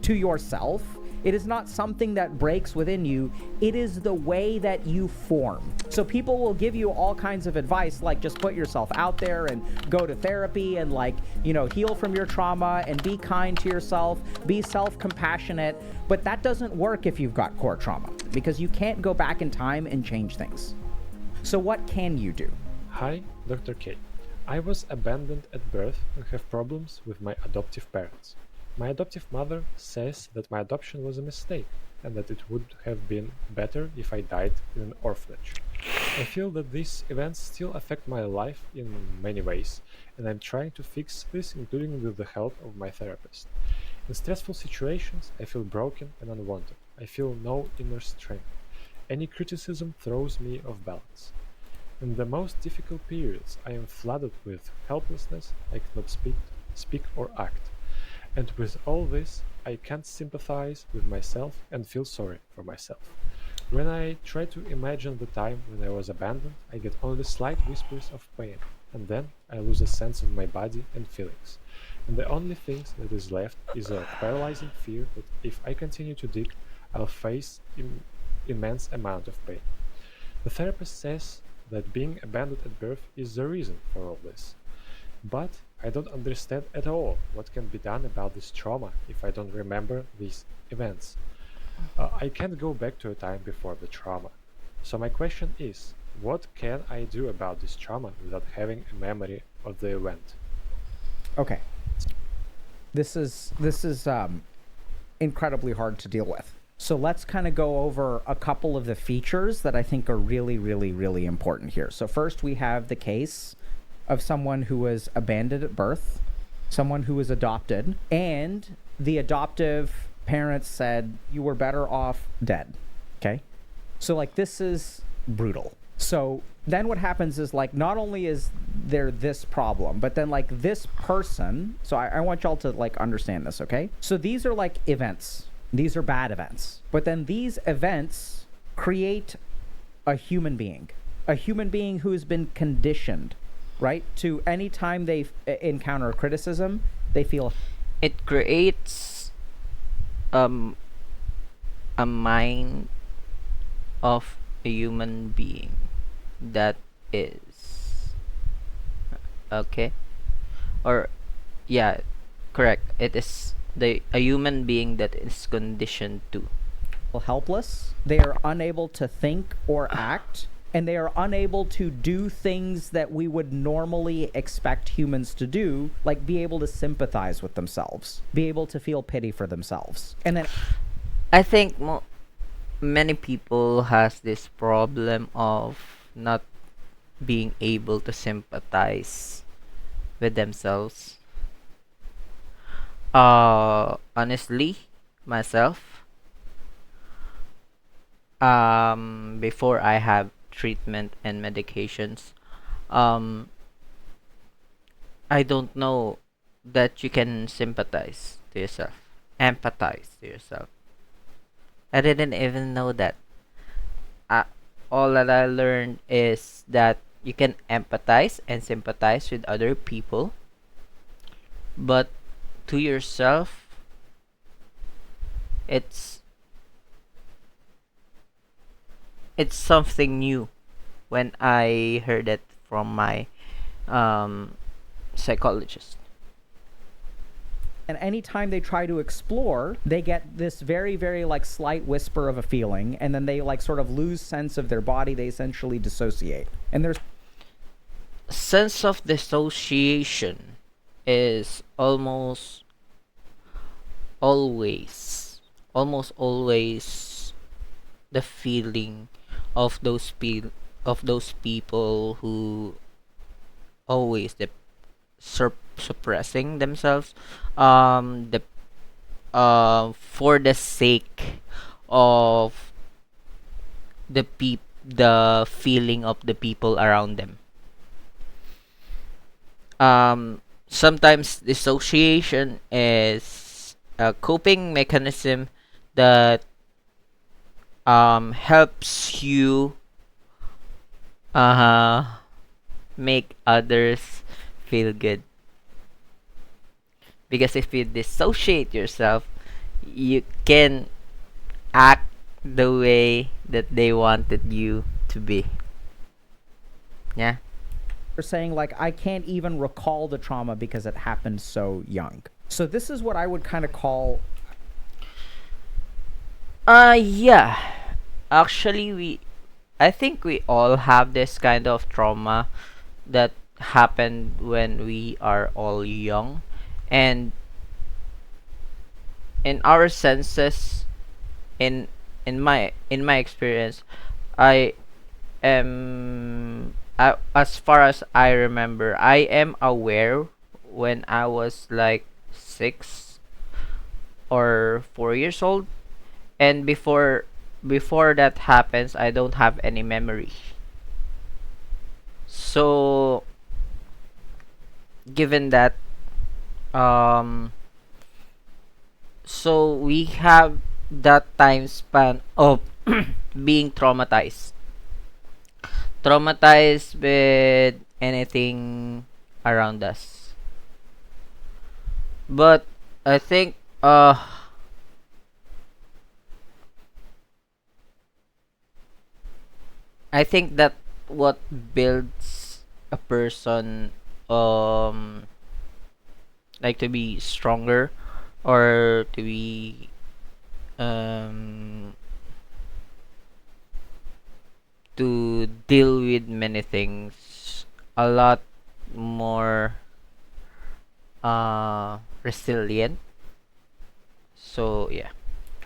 to yourself. It is not something that breaks within you. It is the way that you form. So people will give you all kinds of advice, like just put yourself out there and go to therapy and heal from your trauma and be kind to yourself, be self-compassionate. But that doesn't work if you've got core trauma, because you can't go back in time and change things. So what can you do? Hi, Dr. K. I was abandoned at birth and have problems with my adoptive parents. My adoptive mother says that my adoption was a mistake and that it would have been better if I died in an orphanage. I feel that these events still affect my life in many ways, and I'm trying to fix this, including with the help of my therapist. In stressful situations, I feel broken and unwanted. I feel no inner strength. Any criticism throws me off balance. In the most difficult periods, I am flooded with helplessness. I cannot speak or act. And with all this, I can't sympathize with myself and feel sorry for myself. When I try to imagine the time when I was abandoned, I get only slight whispers of pain, and then I lose a sense of my body and feelings. And the only thing that is left is a paralyzing fear that if I continue to dig, I'll face immense amount of pain. The therapist says that being abandoned at birth is the reason for all this. But I don't understand at all what can be done about this trauma if I don't remember these events. I can't go back to a time before the trauma. So my question is, what can I do about this trauma without having a memory of the event? Okay. This is incredibly hard to deal with. So let's kind of go over a couple of the features that I think are really, really, really important here. So first we have the case of someone who was abandoned at birth, someone who was adopted, and the adoptive parents said you were better off dead. Okay? So this is brutal. So then what happens is not only is there this problem, but then this person, so I want y'all to understand this, okay? So these are events. These are bad events. But then these events create a human being who's been conditioned, right? To any time they encounter criticism, they feel It creates a mind of a human being that is okay, or yeah, correct. It is a human being that is conditioned to. helpless. They are unable to think or act, and they are unable to do things that we would normally expect humans to do, like be able to sympathize with themselves, be able to feel pity for themselves. And then I think many people has this problem of not being able to sympathize with themselves. Honestly, myself, before I have treatment and medications, um, I don't know that you can sympathize to yourself, empathize to yourself. I didn't even know that. Uh, all that I learned is that you can empathize and sympathize with other people, but to yourself, it's it's something new when I heard it from my um, psychologist. and anytime they try to explore, they get this very, very slight whisper of a feeling, and then they sort of lose sense of their body. They essentially dissociate. And there's Sense of dissociation is always, almost always the feeling of those people who always suppressing themselves, the for the sake of the feeling of the people around them. Sometimes dissociation is a coping mechanism that helps you uh make others feel good, because if you dissociate yourself, you can act the way that they wanted you to be. Yeah. They're saying, like, I can't even recall the trauma because it happened so young. So this is what I would kind of call. Yeah. Actually, I think we all have this kind of trauma that happened when we are all young, and in our senses, in in my experience, I as far as I remember, I am aware when I was like 6 or 4 years old, and before that happens, I don't have any memory. So given that, um so we have that time span of being traumatized with anything around us. But I think I think that what builds a person, um like to be stronger, or to be um to deal with many things a lot more resilient. So yeah.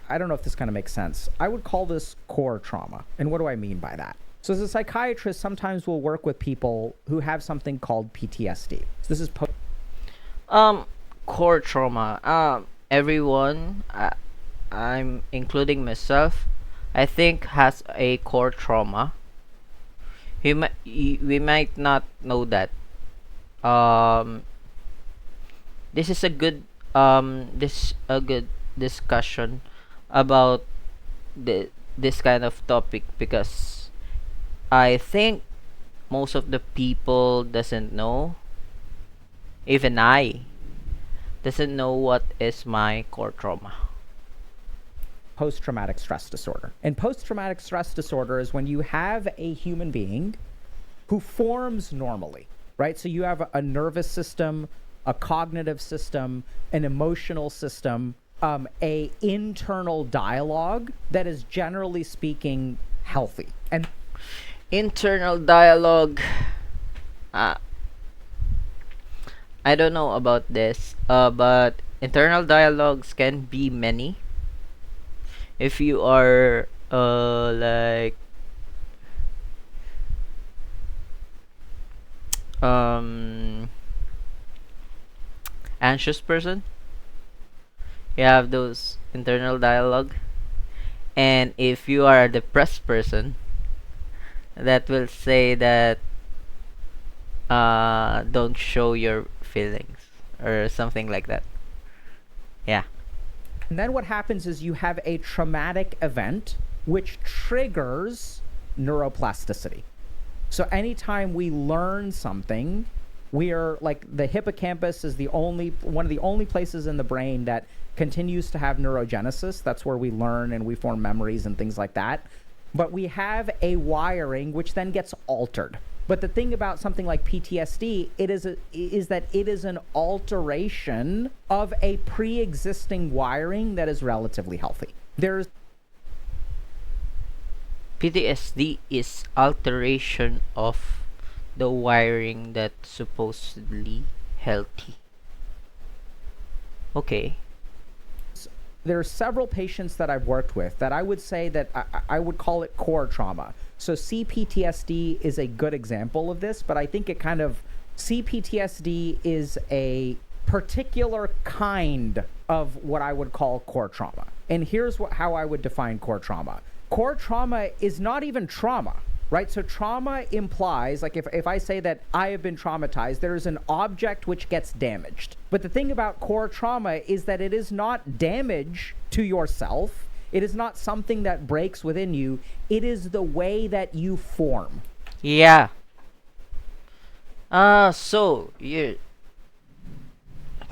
I don't know if this kind of makes sense. I would call this core trauma. And what do I mean by that? So as a psychiatrist, sometimes we'll work with people who have something called PTSD. So this is um Core trauma, everyone, I'm including myself, I think has a core trauma. We might not know that. um this is a good discussion about this kind of topic, because I think most of the people doesn't know, even I doesn't know what is my core trauma. post-traumatic stress disorder. And post-traumatic stress disorder is when you have a human being who forms normally, right? So you have a nervous system, a cognitive system, an emotional system, a internal dialogue that is generally speaking healthy. And Internal dialogue, uh, I don't know about this, but internal dialogues can be many. If you are like um anxious person, you have those internal dialogue. And if you are a depressed person, that will say that don't show your feelings, or something like that. Yeah. then what happens is you have a traumatic event which triggers neuroplasticity. So anytime we learn something, we are like, the hippocampus is the only one of the only places in the brain that continues to have neurogenesis. That's where we learn and we form memories and things like that. But we have a wiring which then gets altered. But the thing about something like PTSD, is that it is an alteration of a pre-existing wiring that is relatively healthy. There's PTSD is alteration of the wiring that's supposedly healthy. Okay. there are several patients that I've worked with that I would say that I would call it core trauma. So CPTSD is a good example of this, but I think it kind of, CPTSD is a particular kind of what I would call core trauma. And here's how I would define core trauma. Core trauma is not even trauma, right? So trauma implies, like if I say that I have been traumatized, there is an object which gets damaged. But the thing about core trauma is that it is not damage to yourself. It is not something that breaks within you. It is the way that you form. Yeah. So your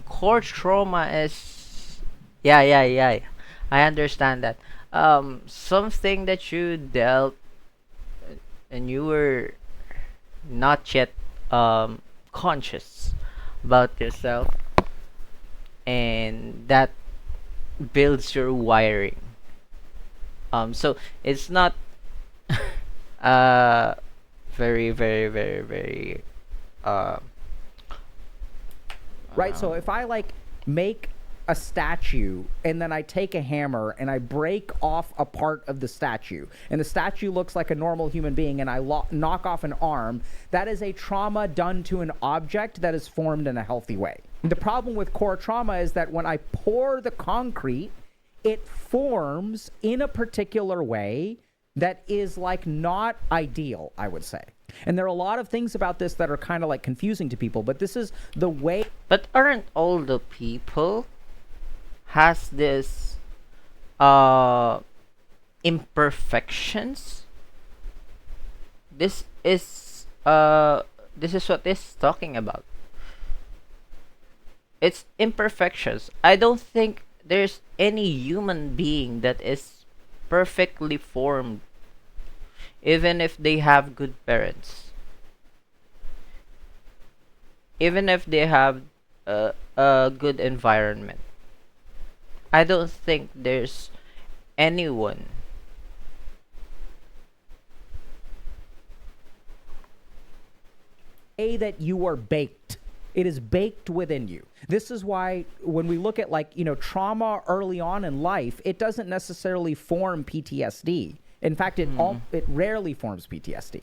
core trauma is, yeah. I understand that. Something that you dealt and you were not yet conscious about yourself, and that builds your wiring. So it's not uh very very very very uh, Right? So um, if I like make a statue and then I take a hammer and I break off a part of the statue and the statue looks like a normal human being and I knock off an arm, that is a trauma done to an object that is formed in a healthy way. The problem with core trauma is that when I pour the concrete, it forms in a particular way that is like not ideal, I would say. And there are a lot of things about this that are kind of like confusing to people, but this is the way. but aren't all the people has this uh imperfections? This is this is what this is talking about. It's imperfections. I don't think there's any human being that is perfectly formed, even if they have good parents, even if they have a good environment. I don't think there's anyone. That you are baked. It is baked within you. This is why when we look at like, trauma early on in life, it doesn't necessarily form PTSD. In fact, it rarely forms PTSD.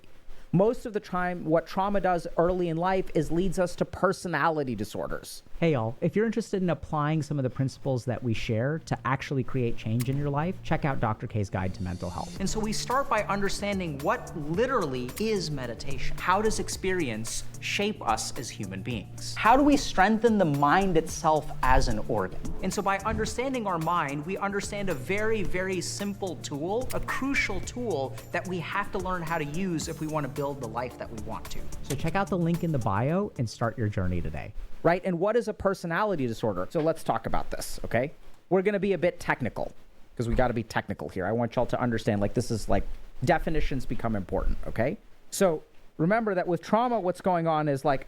Most of the time, what trauma does early in life is leads us to personality disorders. Hey y'all, if you're interested in applying some of the principles that we share to actually create change in your life, check out Dr. K's Guide to Mental Health. And so we start by understanding what literally is meditation. How does experience shape us as human beings? How do we strengthen the mind itself as an organ? And so by understanding our mind, we understand a very, very simple tool, a crucial tool that we have to learn how to use if we want to build the life that we want to. So check out the link in the bio and start your journey today. Right? And what is a personality disorder? So let's talk about this, okay? We're going to be a bit technical because we got to be technical here. I want y'all to understand, like, this is like definitions become important, okay? So remember that with trauma, what's going on is like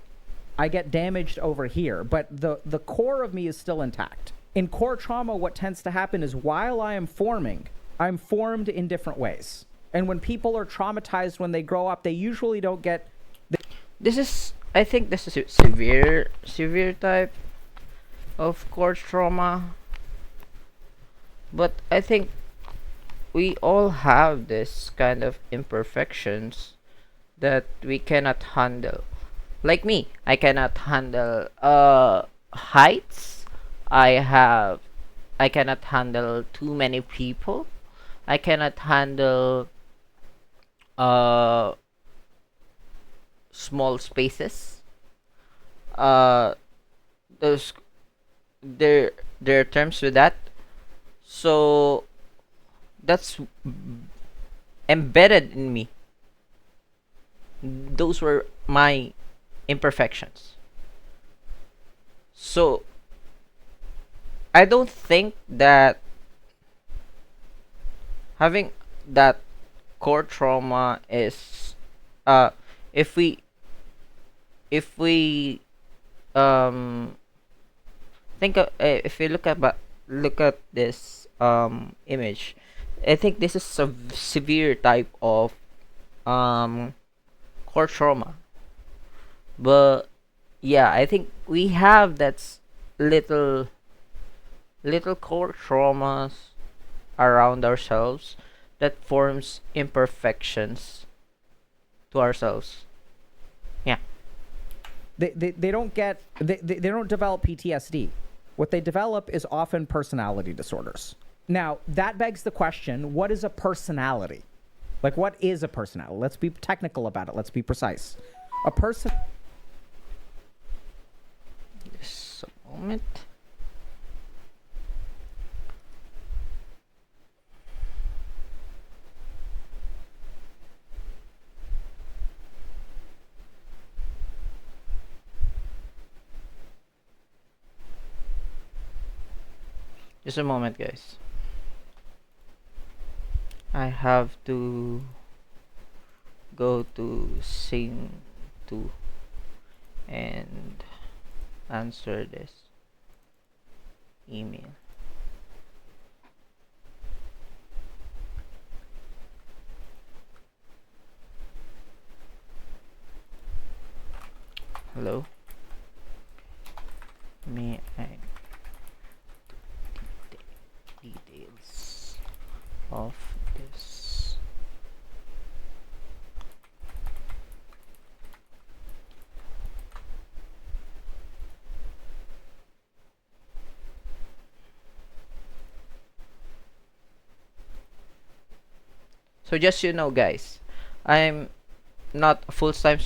I get damaged over here, but the core of me is still intact. In core trauma, what tends to happen is while I am forming, I'm formed in different ways. And when people are traumatized when they grow up, they usually don't get. This is, I think this is a severe type of core trauma. But I think we all have this kind of imperfections that we cannot handle. Like me, I cannot handle heights. I cannot handle too many people. I cannot handle uh small spaces. uh those there are terms with that. So that's embedded in me. Those were my imperfections. So I don't think that having that core trauma is if we um think of, if you look at this image, I think this is a severe type of core trauma. But yeah, I think we have that little core traumas around ourselves that forms imperfections to ourselves. Yeah. They don't get they don't develop PTSD. What they develop is often personality disorders. Now, that begs the question, what is a personality? Like, what is a personality? Let's be technical about it. Let's be precise. A person... Just a moment. Just a moment, guys. I have to go to Sing 2 and answer this email. Hello? May I details of this? So just you know, guys, I'm not a full-time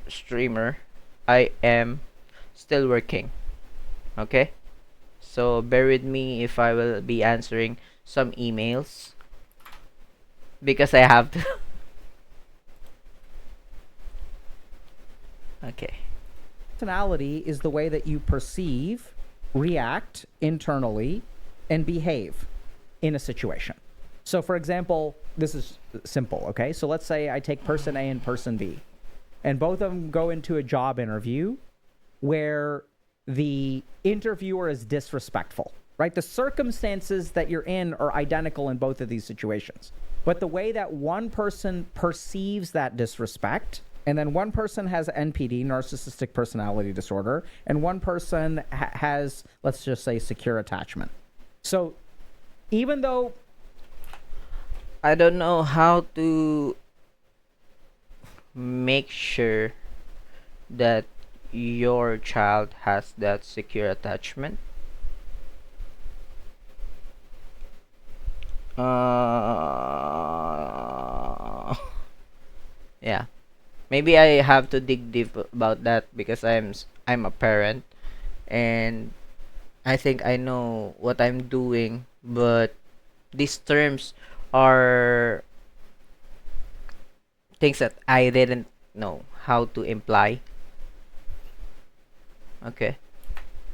streamer. I am still working. Okay? So bear with me if I will be answering some emails because I have to. Okay. Personality is the way that you perceive, react internally, and behave in a situation. So, for example, this is simple, okay? So let's say I take person A and person B, and both of them go into a job interview where the interviewer is disrespectful, right? The circumstances that you're in are identical in both of these situations. But the way that one person perceives that disrespect, and then one person has NPD, narcissistic personality disorder, and one person has, let's just say, secure attachment. So even though I don't know how to make sure that your child has that secure attachment. Yeah. Maybe I have to dig deep about that because I'm a parent and I think I know what I'm doing, but these terms are things that I didn't know how to imply. Okay.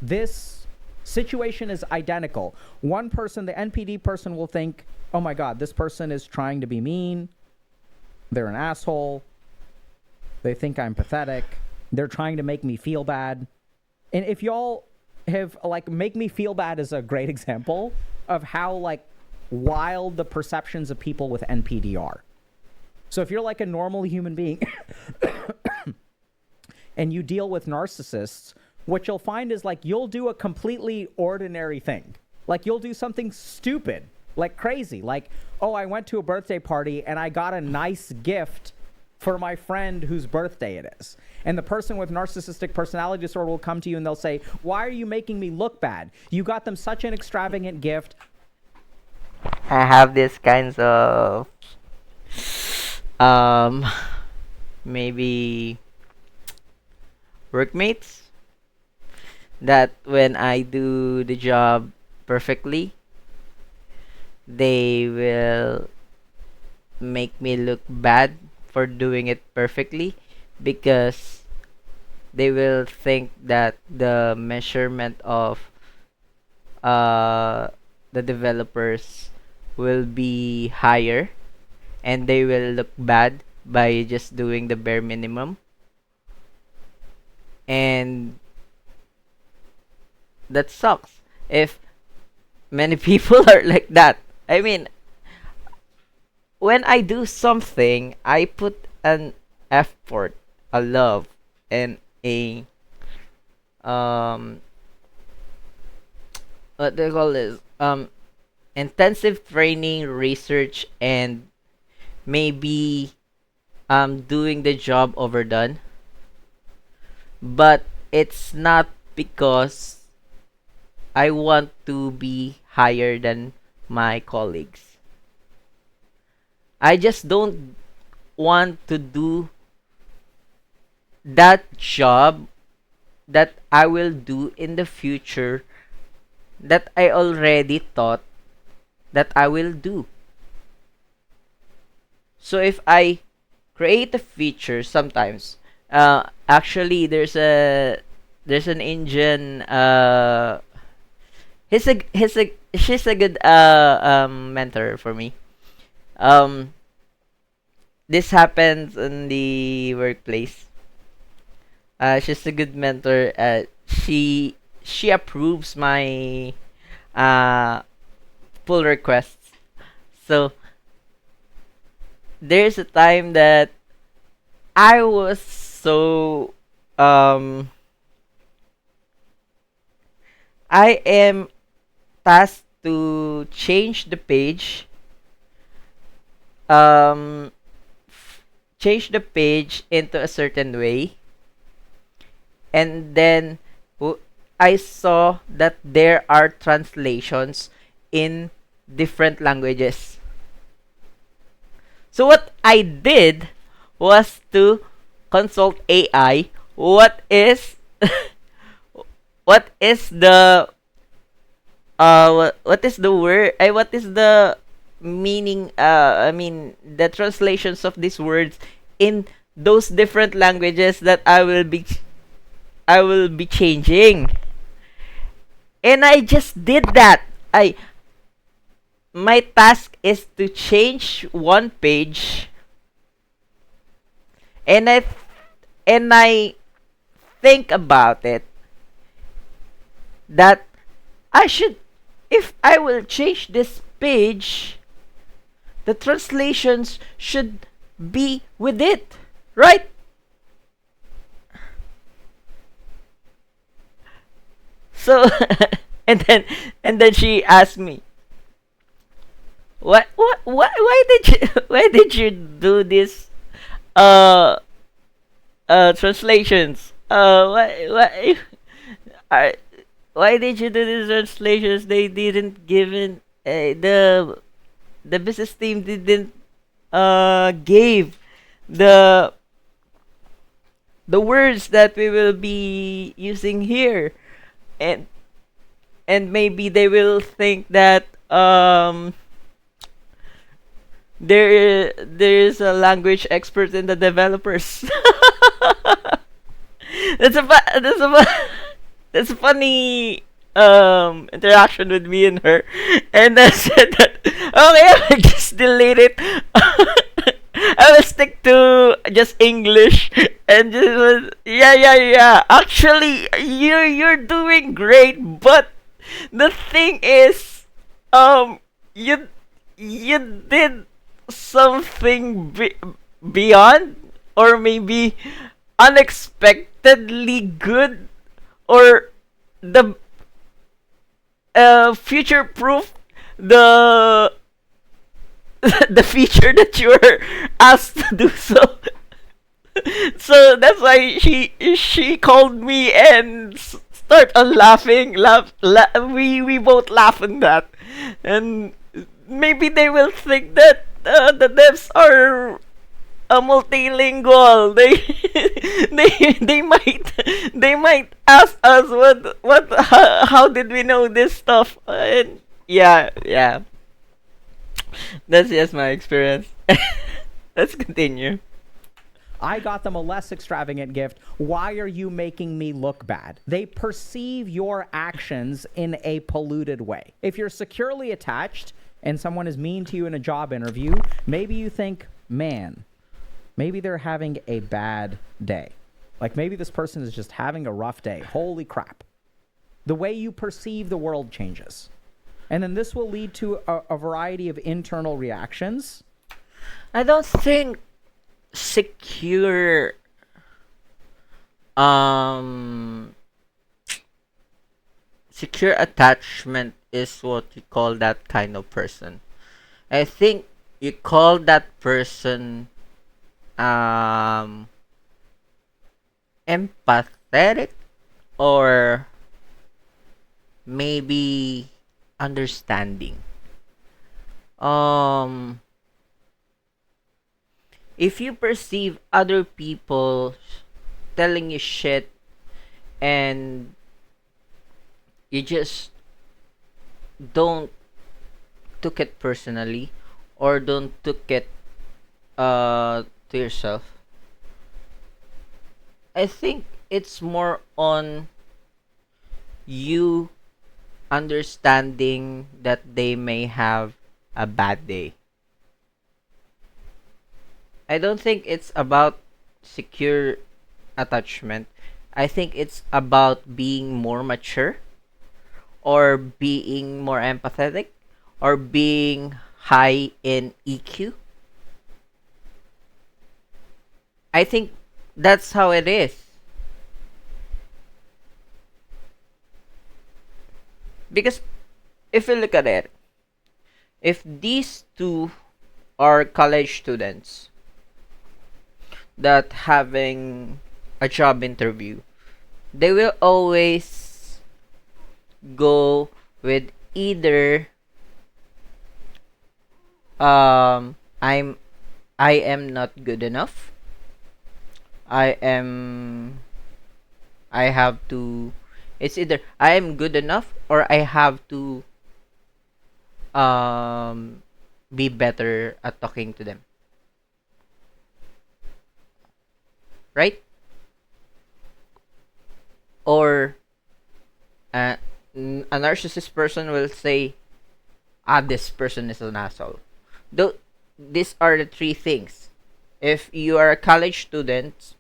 this situation is identical, one person, the NPD person, will think, oh my God, this person is trying to be mean. They're an asshole. They think I'm pathetic. They're trying to make me feel bad. And if y'all have, like, make me feel bad is a great example of how, like, wild the perceptions of people with NPD are. So if you're like a normal human being and you deal with narcissists, what you'll find is, like, you'll do a completely ordinary thing. Like, you'll do something stupid, like crazy. Like, oh, I went to a birthday party and I got a nice gift for my friend whose birthday it is. And the person with narcissistic personality disorder will come to you and they'll say, why are you making me look bad? You got them such an extravagant gift. I have these kinds of maybe workmates that when I do the job perfectly, they will make me look bad for doing it perfectly because they will think that the measurement of the developers will be higher and they will look bad by just doing the bare minimum. And that sucks if many people are like that. I mean, when I do something, I put an effort, a love, and a what they call this intensive training, research, and maybe doing the job overdone. But it's not because I want to be higher than my colleagues. I just don't want to do that job that I will do in the future that I already thought that I will do. So if I create a feature sometimes, actually there's an Indian she's a good mentor for me. Um, this happens in the workplace. She's a good mentor. She approves my uh pull requests. So there's a time that I was so um I am tasked to change the page, um change the page into a certain way, and then w- I saw that there are translations in different languages. So what I did was to consult AI. What is what is the what is the word? What is the meaning? I mean the translations of these words in those different languages that I will be changing. And I just did that. I My task is to change one page, and I think about it that I should, if I will change this page, the translations should be with it, right? So and then she asked me, why did you why did you do this uh translations? Uh, why did you do these translations? They didn't given the business team didn't gave the the words that we will be using here, and maybe they will think that there is a language expert in the developers. That's a funny interaction with me and her, and I said that okay, I'll just delete it. I will stick to just English and just yeah. Actually, you're doing great, but the thing is, you did something beyond, or maybe unexpectedly good, or the future proof the the feature that you were asked to do so. So that's why she called me and start on laughing. We both laugh on that, and maybe they will think that the devs are multilingual. They might ask us how did we know this stuff, and yeah, that's just my experience. Let's continue. I got them a less extravagant gift. Why are you making me look bad? They perceive your actions in a polluted way. If you're securely attached and someone is mean to you in a job interview, maybe you think, man, maybe they're having a bad day. Like maybe this person is just having a rough day. Holy crap. The way you perceive the world changes. And then this will lead to a variety of internal reactions. I don't think secure um secure attachment is what you call that kind of person. I think you call that person um empathetic, or maybe understanding. Um if you perceive other people telling you shit, and you just don't took it personally, or don't took it to yourself, I think it's more on you understanding that they may have a bad day. I don't think it's about secure attachment. I think it's about being more mature, or being more empathetic, or being high in EQ. I think that's how it is. Because if you look at it, if these two are college students that having a job interview, they will always go with either um I'm I am not good enough. I am I have to It's either I am good enough, or I have to um be better at talking to them, right? Or a narcissist person will say, ah, this person is an asshole. Though these are the three things. If you are a college student,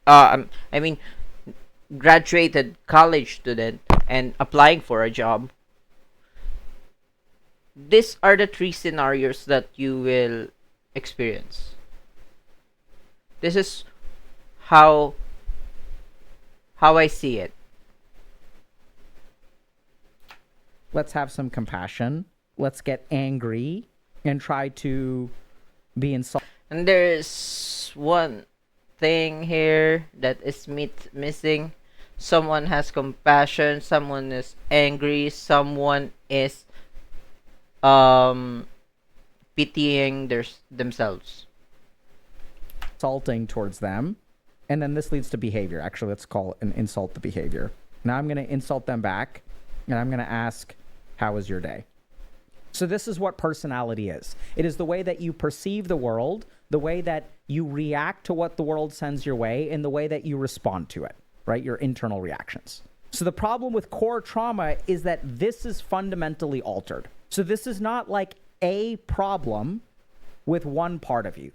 I mean, graduated college student and applying for a job, these are the three scenarios that you will experience. This is how I see it. Let's have some compassion. Let's get angry and try to be insulted. And there's one thing here that is missing. Someone has compassion, someone is angry, someone is pitying themselves. Insulting towards them, and then this leads to behavior. Actually, let's call it an insult the behavior. Now I'm going to insult them back, and I'm going to ask, how was your day? So this is what personality is. It is the way that you perceive the world, the way that you react to what the world sends your way, and the way that you respond to it, right? Your internal reactions. So the problem with core trauma is that this is fundamentally altered. So this is not like a problem with one part of you.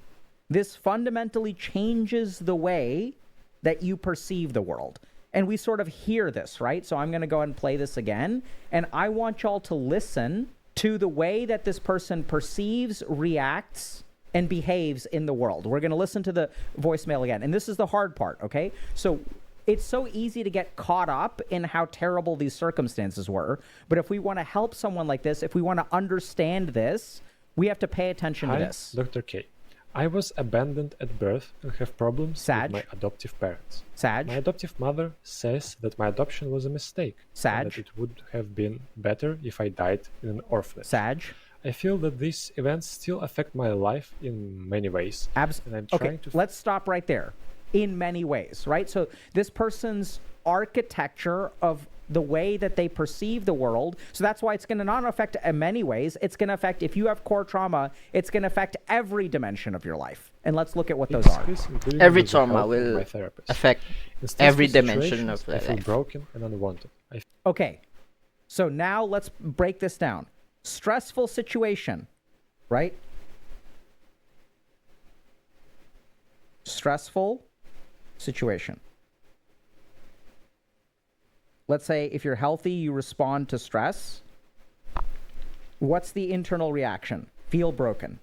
This fundamentally changes the way that you perceive the world. And we sort of hear this, right? So I'm going to go ahead and play this again. And I want y'all to listen to the way that this person perceives, reacts, and behaves in the world. We're going to listen to the voicemail again. And this is the hard part, okay? So it's so easy to get caught up in how terrible these circumstances were. But if we want to help someone like this, if we want to understand this, we have to pay attention to this. Dr. K. I was abandoned at birth and have problems Sag. with my adoptive parents. Sag. My adoptive mother says that my adoption was a mistake. Sag. And that it would have been better if I died in an orphanage. Sag. I feel that these events still affect my life in many ways. And I'm Okay, trying to let's stop right there. In many ways, right? So this person's architecture of the way that they perceive the world. So that's why it's going to not affect in many ways. It's going to affect, if you have core trauma, it's going to affect every dimension of your life. And let's look at what those are. Every trauma will affect every dimension of I their feel life. broken and unwanted. Okay, so now let's break this down. Stressful situation, right? Stressful situation. Let's say if you're healthy, you respond to stress. What's the internal reaction? Feel broken.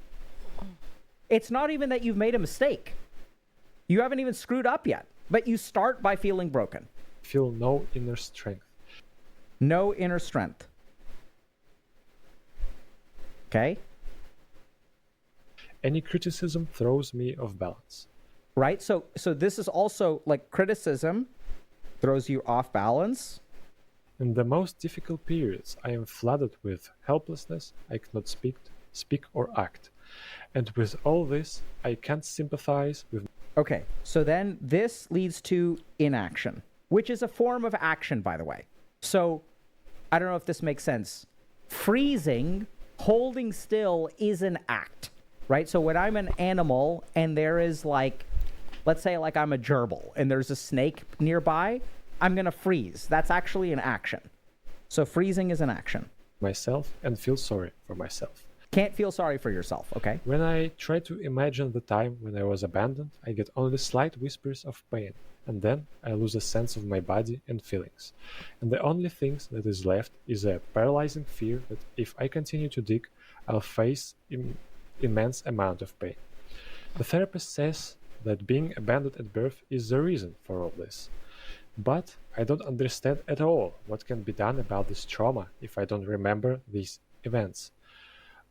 It's not even that you've made a mistake. You haven't even screwed up yet, but you start by feeling broken. Feel no inner strength. No inner strength. Okay? Any criticism throws me off balance. Right? So this is also like criticism throws you off balance. In the most difficult periods, I am flooded with helplessness. I cannot speak or act. And with all this, I can't sympathize with. Okay, so then this leads to inaction, which is a form of action, by the way. So I don't know if this makes sense. Freezing, holding still is an act, right? So when I'm an animal and there is like, let's say like I'm a gerbil and there's a snake nearby, I'm going to freeze. That's actually an action. So freezing is an action. Myself and feel sorry for myself. Can't feel sorry for yourself, okay? When I try to imagine the time when I was abandoned, I get only slight whispers of pain, and then I lose a sense of my body and feelings. And the only thing that is left is a paralyzing fear that if I continue to dig, I'll face immense amount of pain. The therapist says that being abandoned at birth is the reason for all this. But I don't understand at all what can be done about this trauma if I don't remember these events.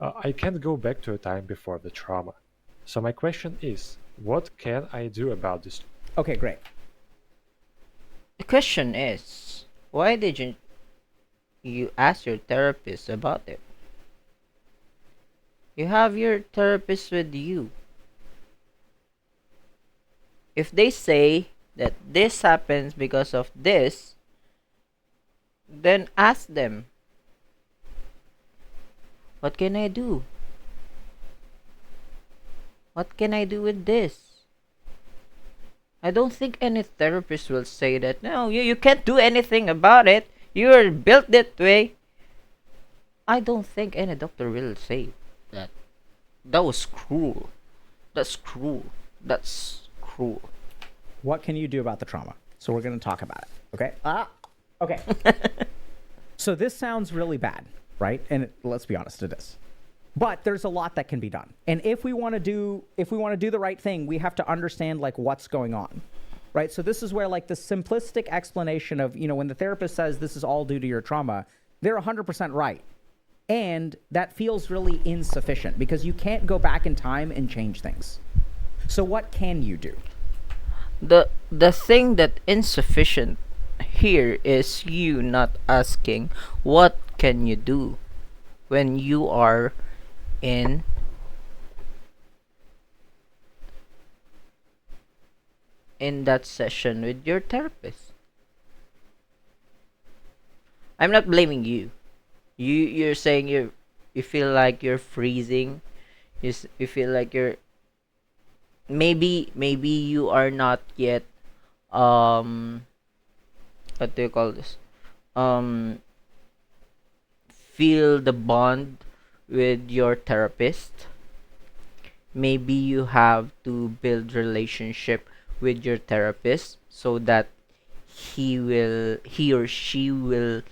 I can't go back to a time before the trauma. So my question is, what can I do about this? Okay, great. The question is, why didn't you ask your therapist about it? You have your therapist with you. If they say that this happens because of this, then ask them, what can I do? What can I do with this? I don't think any therapist will say that, no, you can't do anything about it. You're built that way. I don't think any doctor will say that. That was cruel. That's cruel. That's cruel. What can you do about the trauma? So we're going to talk about it, okay? Okay. So this sounds really bad, right? And let's be honest, it is. But there's a lot that can be done. And if we want to do the right thing, we have to understand like what's going on. Right? So this is where like the simplistic explanation of, when the therapist says this is all due to your trauma, they're 100% right. And that feels really insufficient because you can't go back in time and change things. So what can you do? The thing that insufficient here is you not asking what can you do when you are in that session with your therapist. I'm not blaming you. You're saying you feel like you're freezing. You feel like you're maybe you are not yet what do you call this? Feel the bond with your therapist. Maybe you have to build relationship with your therapist so that he or she will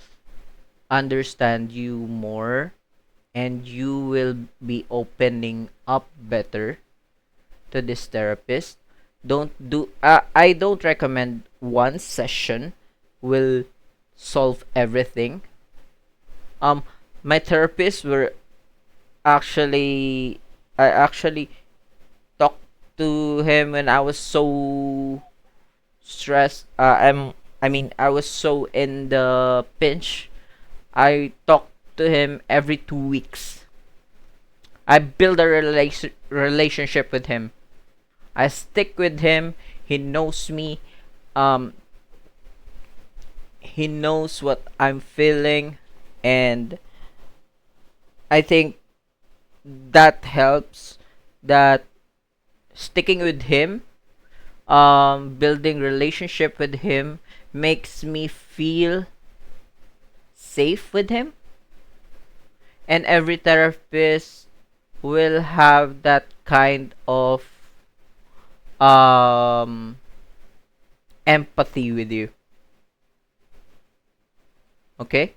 understand you more and you will be opening up better to this therapist. I don't recommend one session will solve everything. My therapist were actually I actually talked to him when I was so stressed. I was so in the pinch. I talked to him every 2 weeks. I build a relationship with him. I stick with him. He knows me. He knows what I'm feeling, and I think that helps. That sticking with him, building relationship with him, makes me feel safe with him. And every therapist will have that kind of empathy with you. Okay?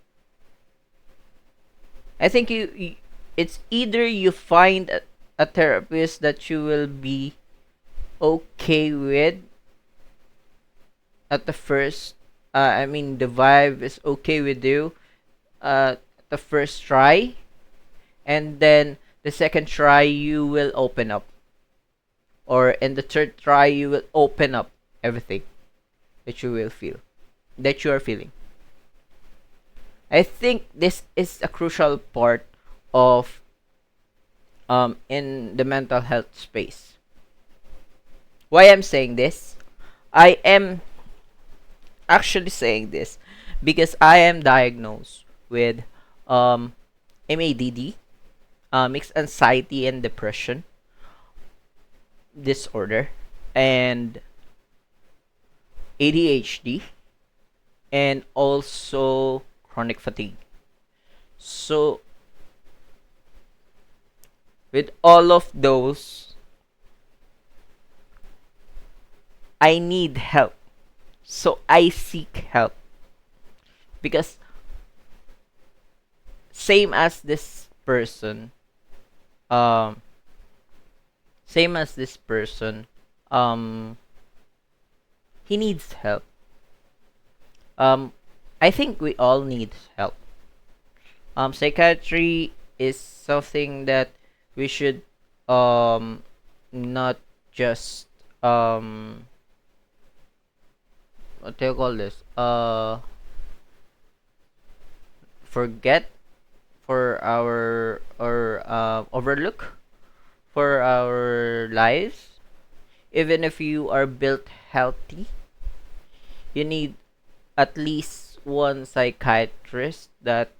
I think it's either you find a therapist that you will be okay with at the first the vibe is okay with you the first try, and then the second try you will open up, or in the third try you will open up everything that you are feeling. I think this is a crucial part of in the mental health space. Why I'm saying this? I am actually saying this because I am diagnosed with MADD, mixed anxiety and depression disorder, and ADHD, and also chronic fatigue. So With all of those, I need help. So I seek help. Because same as this person, um, same as this person, um, he needs help. Um, I think we all need help. Psychiatry is something that we should um not just what do you call this? Forget for our or overlook for our lives. Even if you are built healthy, you need at least one psychiatrist that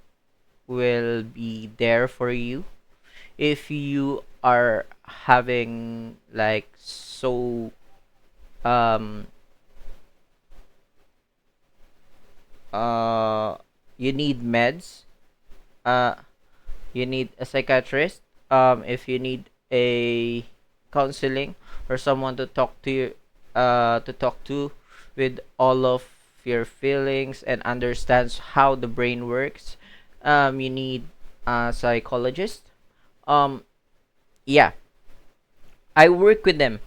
will be there for you if you are having like so um uh you need meds, uh you need a psychiatrist, if you need a counseling or someone to talk to you, to talk to with all of your feelings and understands how the brain works, you need a psychologist. um yeah, I work with them.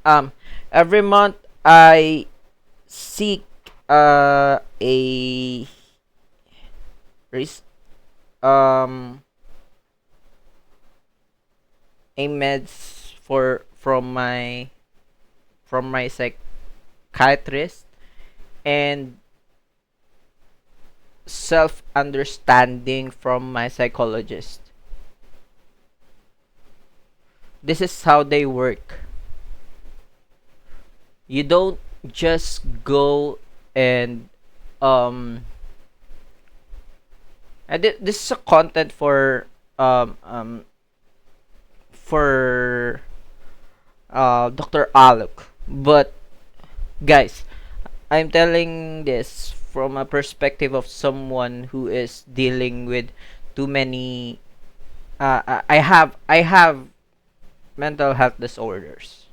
um every month I seek a res- um a meds for from my psychiatrist, and self understanding from my psychologist. This is how they work. You don't just go and um this is a content um um for Dr. Alok. But guys, I'm telling this from a perspective of someone who is dealing with too many. I have mental health disorders,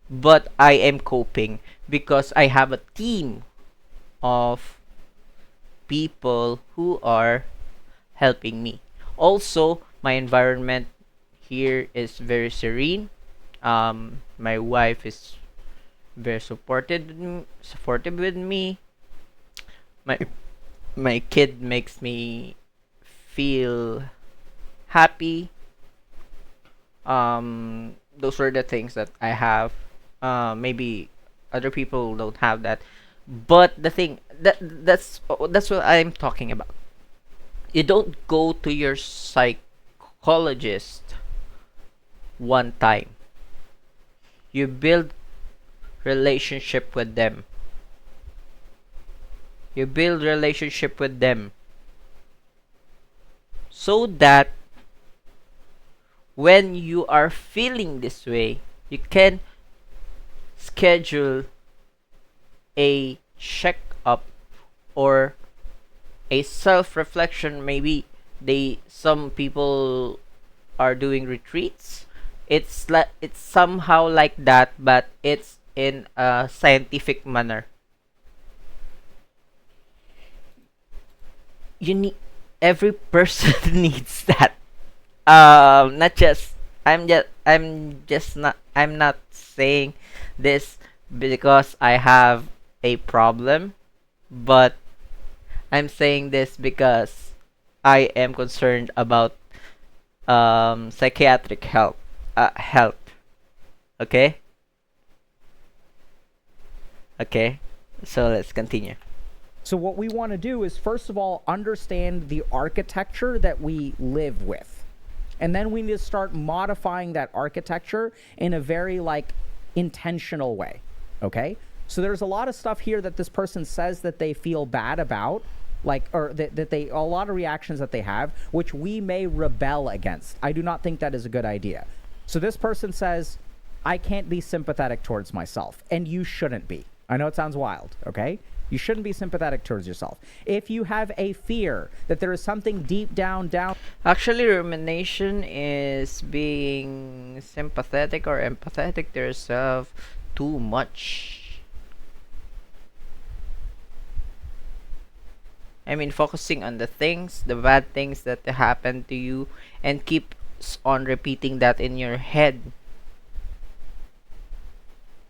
but I am coping because I have a team of people who are helping me. Also, my environment here is very serene. My wife is very supportive with me. My my kid makes me feel happy. Those are the things that I have. Maybe other people don't have that, but the thing that's what I'm talking about. You don't go to your psychologist one time. You build relationship with them. You build relationship with them so that when you are feeling this way, you can schedule a checkup or a self-reflection. Maybe some people are doing retreats. It's somehow like that, but it's in a scientific manner. You need Every person needs that. Not just I'm not saying this because I have a problem, but I'm saying this because I am concerned about psychiatric health. Okay. Okay, so let's continue. So what we want to do is, first of all, understand the architecture that we live with. And then we need to start modifying that architecture in a very intentional way. Okay? So there's a lot of stuff here that this person says that they feel bad about, or that they, a lot of reactions that they have, which we may rebel against. I do not think that is a good idea. So this person says, I can't be sympathetic towards myself, and you shouldn't be. I know it sounds wild, okay? You shouldn't be sympathetic towards yourself. If you have a fear that there is something deep down Actually, rumination is being sympathetic or empathetic to yourself too much. I mean, focusing on the things, the bad things that happen to you, and keeps on repeating that in your head.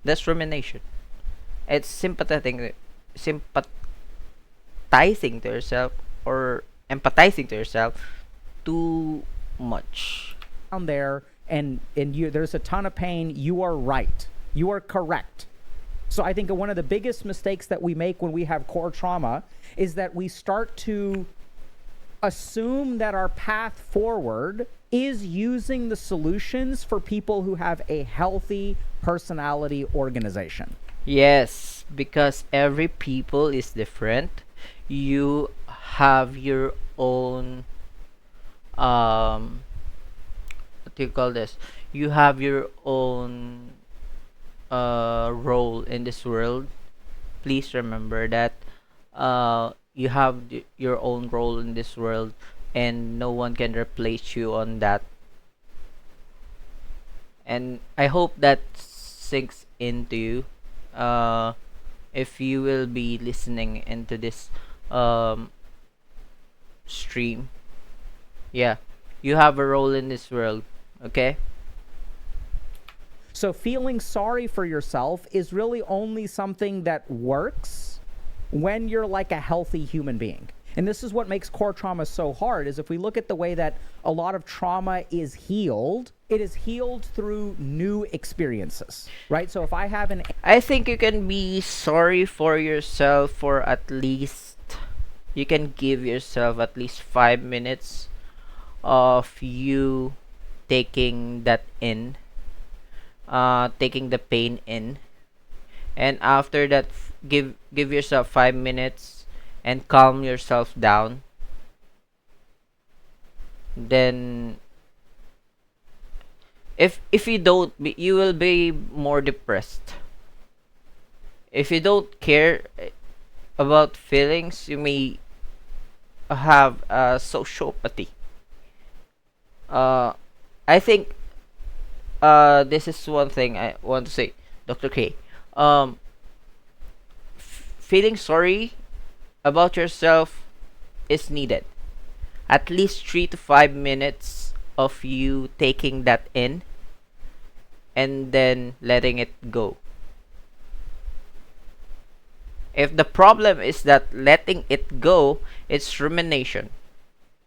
That's rumination. It's sympathizing to yourself or empathizing to yourself too much. down there, and you there's a ton of pain, you are right. You are correct. So I think one of the biggest mistakes that we make when we have core trauma is that we start to assume that our path forward is using the solutions for people who have a healthy personality organization. Yes, because every people is different. You have your own what do you call this? You have your own role in this world. Please remember that you have your own role in this world, and no one can replace you on that. And I hope that sinks into you. Uh, if you will be listening into this um, stream, yeah, you have a role in this world. Okay. So feeling sorry for yourself is really only something that works when you're like a healthy human being. And this is what makes core trauma so hard, is if we look at the way that a lot of trauma is healed, it is healed through new experiences, right? So if I have an I think you can be sorry for yourself for at least, you can give yourself at least 5 minutes of you taking that in, taking the pain in, and after that, give yourself 5 minutes and calm yourself down. Then, if you don't, you will be more depressed. If you don't care about feelings, you may have sociopathy. uh I think this is one thing I want to say, Dr. K. um Feeling sorry about yourself is needed. At least 3 to 5 minutes of you taking that in and then letting it go. If the problem is that letting it go, it's rumination.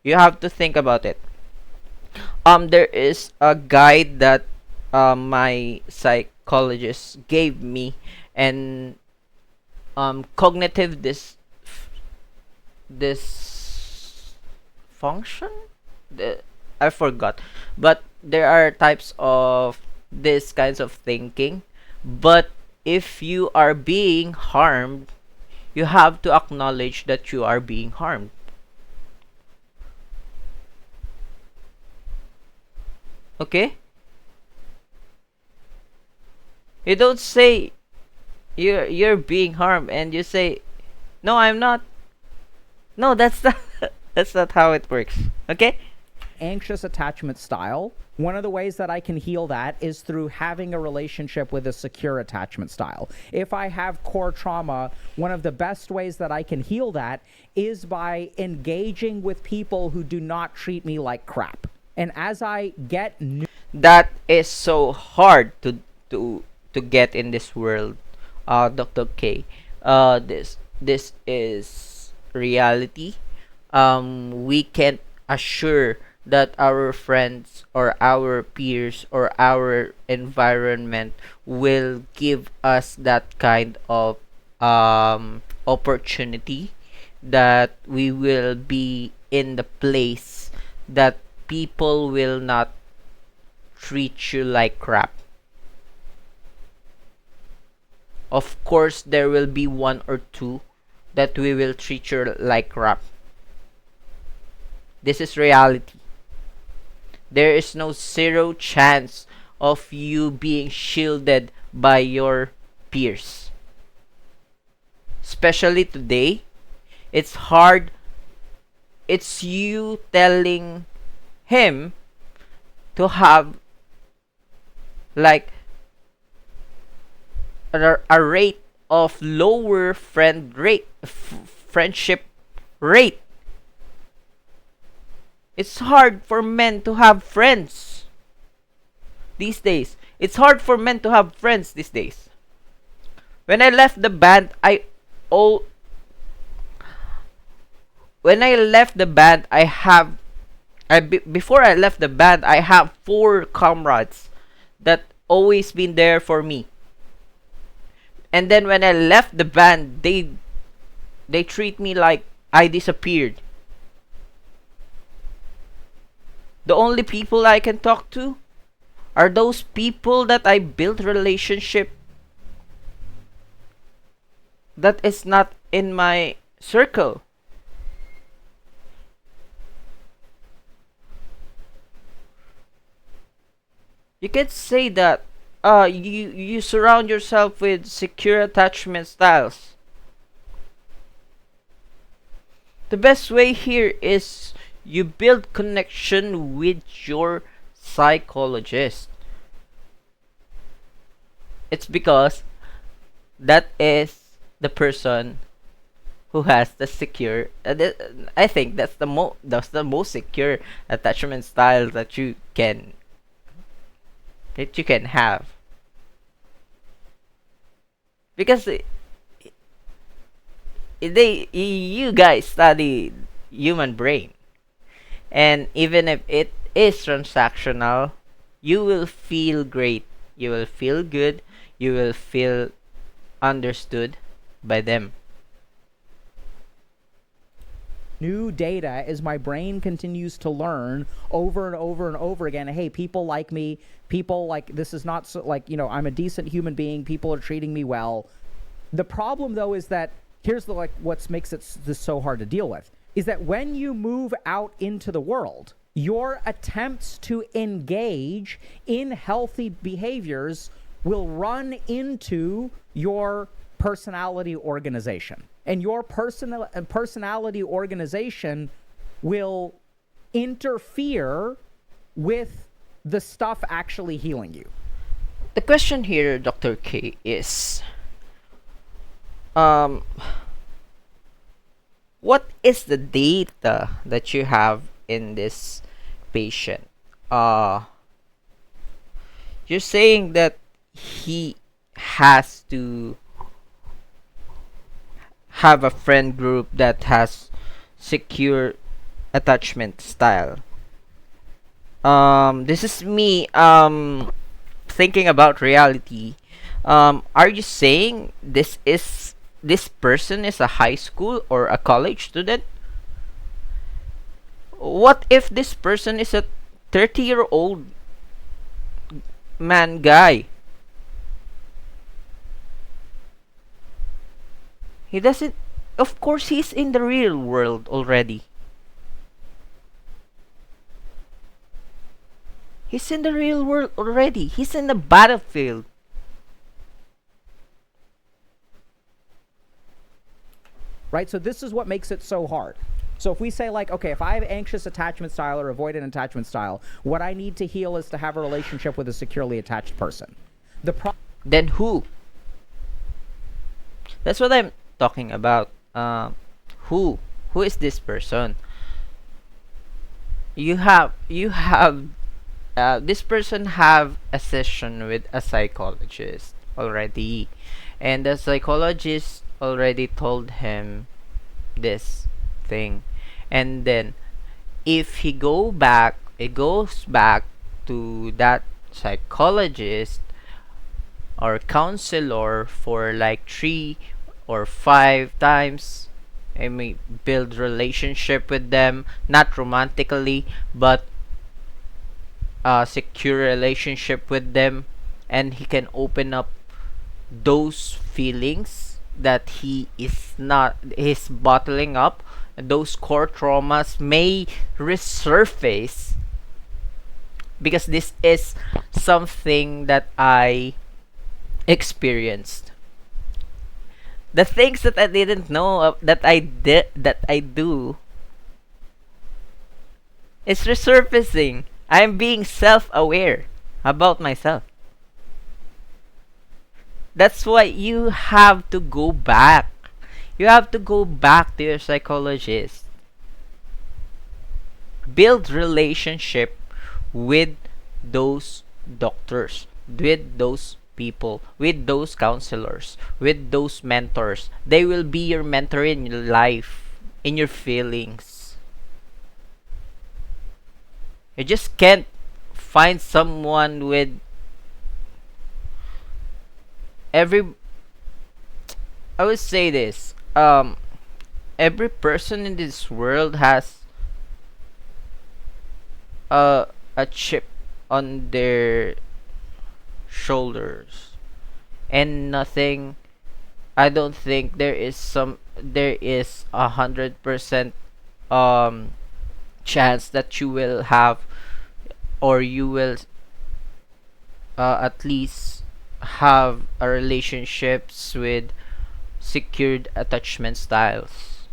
You have to think about it. There is a guide that my psychologist gave me, and cognitive this function. I forgot, but there are types of these kinds of thinking. But if you are being harmed, you have to acknowledge that you are being harmed. Okay? You don't say you're being harmed and you say, "No, I'm not." No, that's not that's not how it works. Okay? anxious attachment style, one of the ways that I can heal that is through having a relationship with a secure attachment style. If I have core trauma, one of the best ways that I can heal that is by engaging with people who do not treat me like crap. And as I get new That is so hard to get in this world, Dr. K. This is reality. We can't assure that our friends or our peers or our environment will give us that kind of opportunity, that we will be in the place that people will not treat you like crap. Of course, there will be one or two that we will treat you like crap. This is reality. There is no zero chance of you being shielded by your peers. especially today. It's hard. It's you telling him to have like a rate of lower friendship rate. It's hard for men to have friends these days. It's hard for men to have friends these days. When I left the band, oh when I left the band, before I left the band, I have 4 comrades that always been there for me. And then when I left the band, they treat me like I disappeared. The only people I can talk to are those people that I built relationship that is not in my circle. You can say that you surround yourself with secure attachment styles. The best way here is you build connection with your psychologist. It's because that is the person who has the secure. I think that's the most secure attachment style that you can have, because you guys study human brain, and even if it is transactional, you will feel great, you will feel good, you will feel understood by them. New data as my brain continues to learn over and over and over again. Hey, people like me. People like, this is not so, like, I'm a decent human being. People are treating me well. The problem, though, is that here's what makes this so hard to deal with, is that when you move out into the world, your attempts to engage in healthy behaviors will run into your personality organization. And your personality organization will interfere with the stuff actually healing you. The question here, Dr. K, is what is the data that you have in this patient? You're saying that he has to have a friend group that has secure attachment style. This is me thinking about reality. Are you saying this person is a high school or a college student? What if this person is a 30-year-old guy? He doesn't. Of course, he's in the real world already. He's in the real world already. He's in the battlefield. Right? So this is what makes it so hard. So if we say, like, okay, if I have anxious attachment style or avoidant attachment style, what I need to heal is to have a relationship with a securely attached person. Then who? That's what I'm talking about. Who is this person? You have this person have a session with a psychologist already, and the psychologist already told him this thing, and then if he goes back to that psychologist or counselor for like 3 or 5 times, I may build relationship with them, not romantically, but a secure relationship with them, and he can open up those feelings that he's bottling up. Those core traumas may resurface, because this is something that I experienced. The things that I didn't know that I do is resurfacing. I'm being self-aware about myself. That's why you have to go back. You have to go back to your psychologist. Build relationship with those doctors, with those people, with those counselors, with those mentors. They will be your mentor in your life, in your feelings. You just can't find someone with every. I would say this. Every person in this world has a chip on their shoulders, and nothing. I don't think there is 100% um chance that you will have, or you will at least have a relationships with secured attachment styles.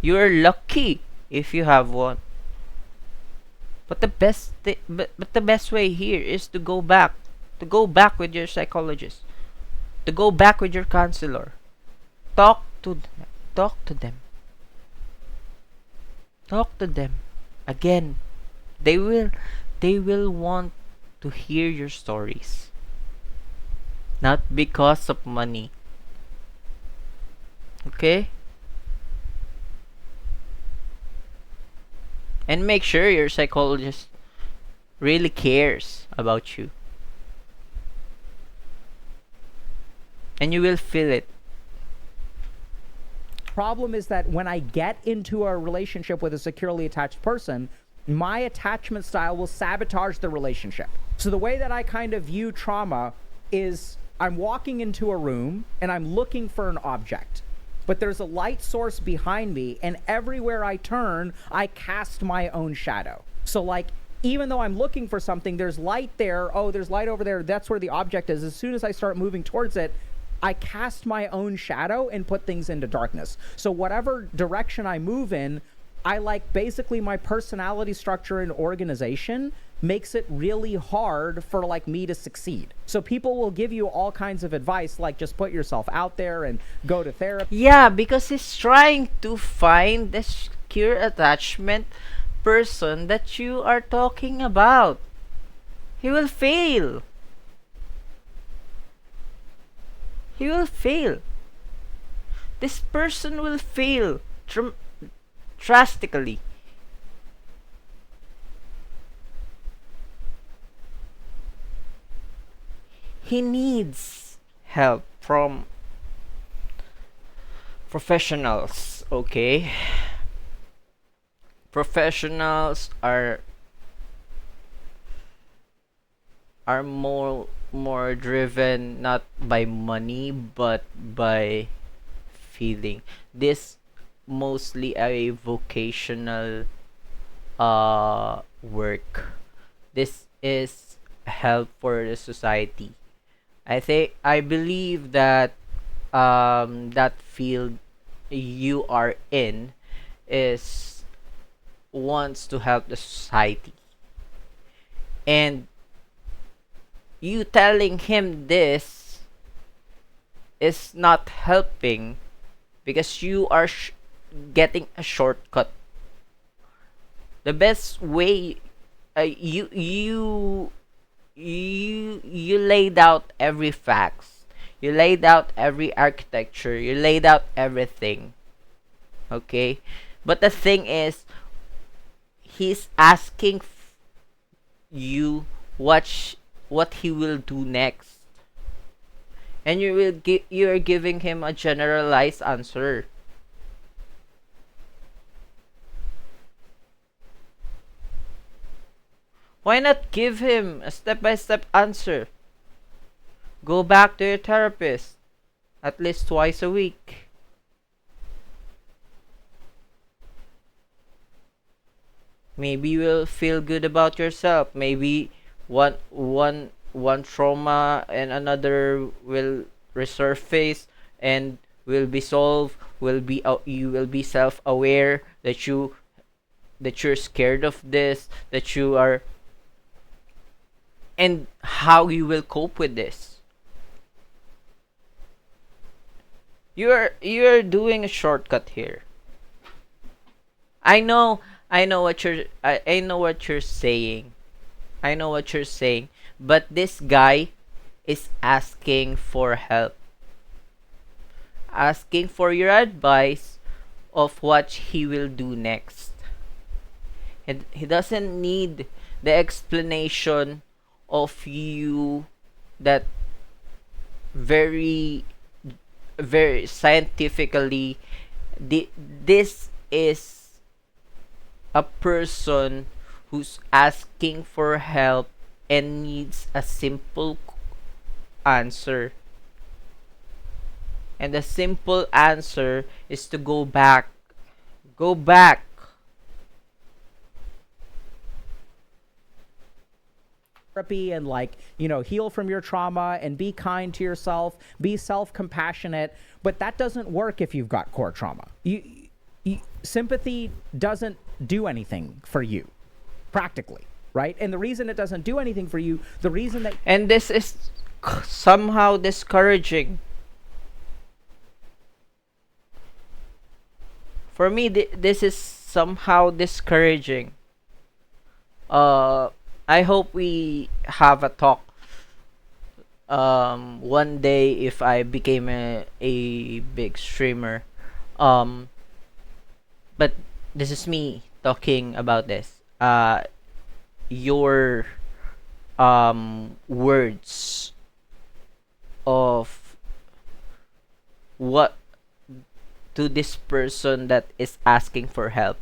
You're lucky if you have one. But the best way here is to go back. To go back with your psychologist. To go back with your counselor. Talk to them. Talk to them. Talk to them. Again, they will want to hear your stories. Not because of money. Okay? And make sure your psychologist really cares about you. And you will feel it. Problem is that when I get into a relationship with a securely attached person, my attachment style will sabotage the relationship. So the way that I kind of view trauma is I'm walking into a room and I'm looking for an object, but there's a light source behind me, and everywhere I turn, I cast my own shadow. So like, even though I'm looking for something, there's light there. Oh, there's light over there. That's where the object is. As soon as I start moving towards it, I cast my own shadow and put things into darkness. So whatever direction I move in, I like basically my personality structure and organization makes it really hard for like me to succeed. So people will give you all kinds of advice, like just put yourself out there and go to therapy. Yeah, because he's trying to find the secure attachment person that you are talking about. He will fail. He will fail. This person will fail drastically. He needs help from professionals, okay? Professionals are more driven not by money but by feeling. This mostly a vocational work. This is help for the society. I believe that that field you are in is wants to help the society, and you telling him this is not helping because you are getting a shortcut. The best way, you laid out every facts, you laid out every architecture, you laid out everything, okay? But the thing is, he's asking you what he will do next, and you are giving him a generalized answer. Why not give him a step-by-step answer? Go back to your therapist at least twice a week. Maybe you will feel good about yourself. Maybe one trauma and another will resurface and will be solved. You will be self-aware that you're scared of this, that you are, and how you will cope with this. You're doing a shortcut here. I know what you're saying. I know what you're saying. But this guy is asking for help. Asking for your advice of what he will do next. He doesn't need the explanation of you that very very scientifically. This is a person who's asking for help and needs a simple answer. And the simple answer is to go back. Go back. Therapy and, like, you know, heal from your trauma and be kind to yourself, be self-compassionate, but that doesn't work if you've got core trauma. Sympathy doesn't do anything for you, practically, right? And the reason it doesn't do anything for you, the reason that... And this is somehow discouraging. For me, this is somehow discouraging. I hope we have a talk one day if I became a big streamer. But this is me talking about this. Your words of what to this person that is asking for help.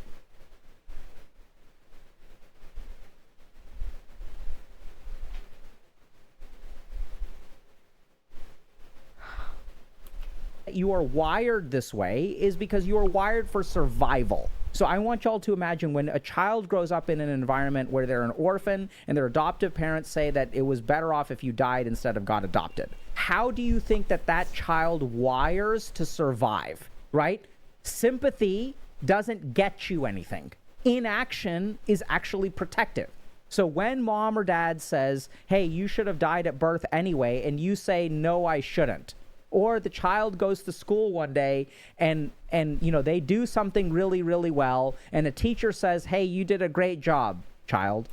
You are wired this way is because you are wired for survival. So I want y'all to imagine when a child grows up in an environment where they're an orphan and their adoptive parents say that it was better off if you died instead of got adopted. How do you think that that child wires to survive, right? Sympathy doesn't get you anything. Inaction is actually protective. So when mom or dad says, hey, you should have died at birth anyway, and you say, no, I shouldn't, or the child goes to school one day and you know, they do something really, really well, and a teacher says, hey, you did a great job, child.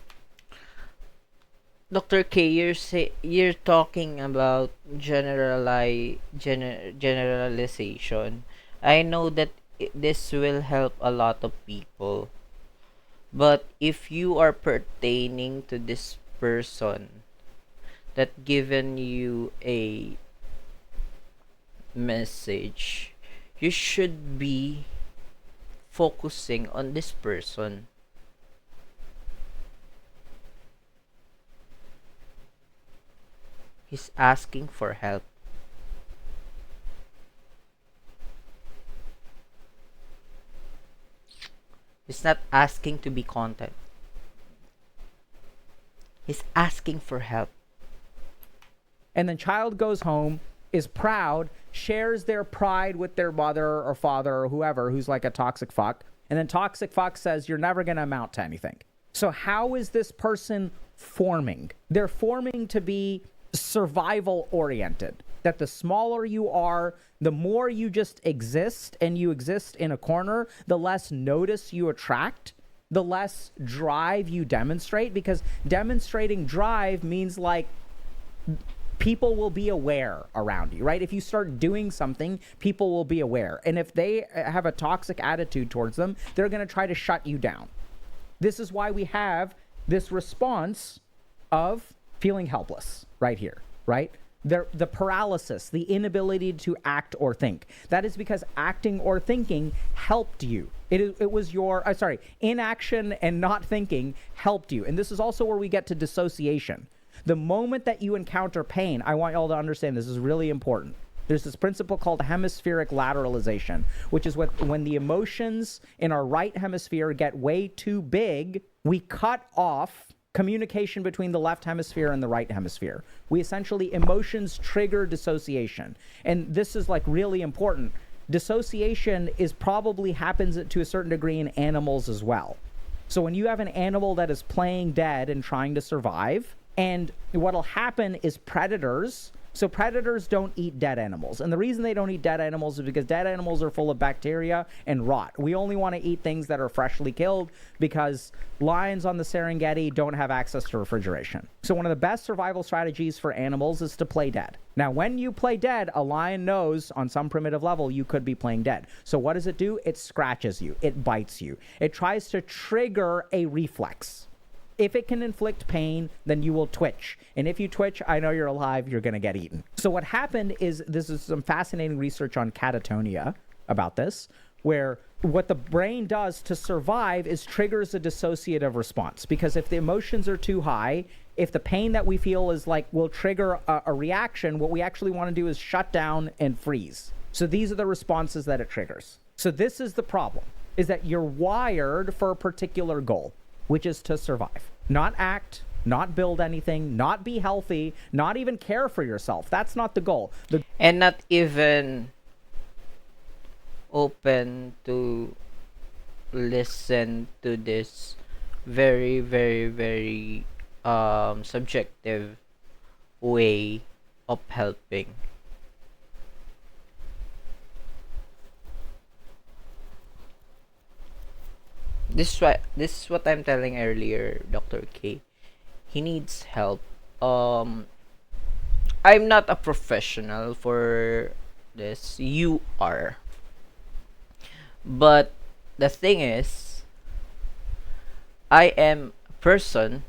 Dr. K, you're talking about generalization. I know that this will help a lot of people. But if you are pertaining to this person that given you a message, you should be focusing on this person. He's asking for help. He's not asking to be content. He's asking for help. And then child goes home, is proud, shares their pride with their mother or father or whoever who's like a toxic fuck. And then toxic fuck says, you're never going to amount to anything. So how is this person forming? They're forming to be survival oriented. That the smaller you are, the more you just exist, and you exist in a corner, the less notice you attract, the less drive you demonstrate, because demonstrating drive means like people will be aware around you, right? If you start doing something, people will be aware. And if they have a toxic attitude towards them, they're going to try to shut you down. This is why we have this response of feeling helpless right here, right? The paralysis, the inability to act or think. That is because acting or thinking helped you. It was your, inaction and not thinking helped you. And this is also where we get to dissociation. The moment that you encounter pain, I want y'all to understand this is really important. There's this principle called hemispheric lateralization, which is when the emotions in our right hemisphere get way too big, we cut off communication between the left hemisphere and the right hemisphere. Emotions trigger dissociation. And this is like really important. Dissociation is probably happens to a certain degree in animals as well. So when you have an animal that is playing dead and trying to survive, and what'll happen is predators don't eat dead animals. And the reason they don't eat dead animals is because dead animals are full of bacteria and rot. We only want to eat things that are freshly killed because lions on the Serengeti don't have access to refrigeration. So one of the best survival strategies for animals is to play dead. Now, when you play dead, a lion knows on some primitive level you could be playing dead. So what does it do? It scratches you. It bites you. It tries to trigger a reflex. If it can inflict pain, then you will twitch. And if you twitch, I know you're alive, you're going to get eaten. So what happened is, this is some fascinating research on catatonia about this, where what the brain does to survive is triggers a dissociative response. Because if the emotions are too high, if the pain that we feel is like will trigger a reaction, what we actually want to do is shut down and freeze. So these are the responses that it triggers. So this is the problem, is that you're wired for a particular goal, which is to survive. Not act, not build anything, not be healthy, not even care for yourself. That's not the goal. And not even open to listen to this very, very, very subjective way of helping. This is what I'm telling earlier, Dr. K. He needs help. I'm not a professional for this. You are. But the thing is, I am a person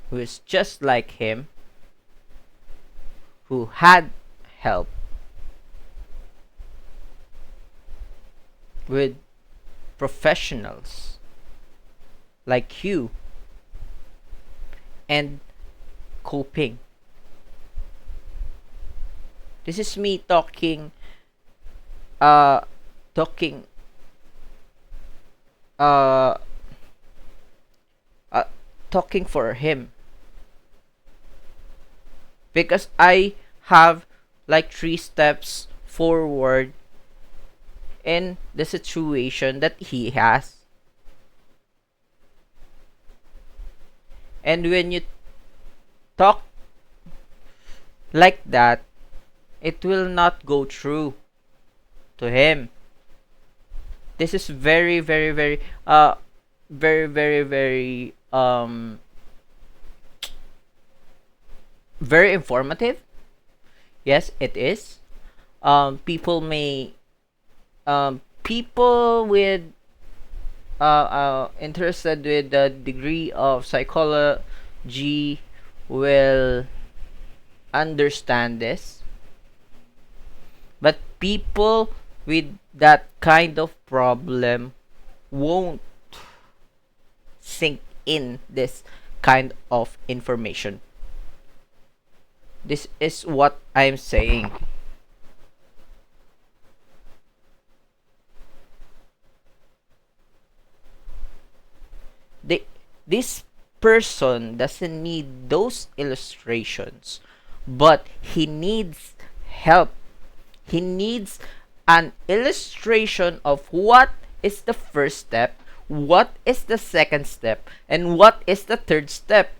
who is just like him, who had help with professionals like you and coping. This is me talking talking talking for him, because I have like 3 steps forward in the situation that he has. And when you talk like that, it will not go through to him. This is very, very, very very, very, very very informative. Yes, it is. People may people with interested with the degree of psychology will understand this, but people with that kind of problem won't sink in this kind of information. This is what I'm saying. This person doesn't need those illustrations, but he needs help. He needs an illustration of what is the first step, what is the second step, and what is the third step.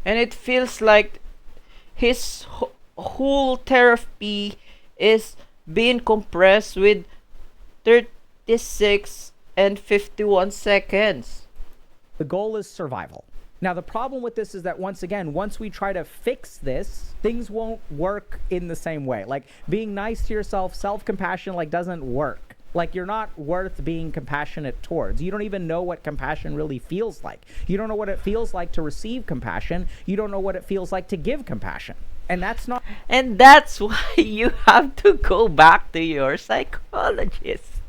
And it feels like his whole therapy is being compressed with 36 and 51 seconds. The goal is survival. Now, the problem with this is that, once again, once we try to fix this, things won't work in the same way. Like, being nice to yourself, self-compassion, like, doesn't work. Like, you're not worth being compassionate towards. You don't even know what compassion really feels like. You don't know what it feels like to receive compassion. You don't know what it feels like to give compassion. And that's not... And that's why you have to go back to your psychologist.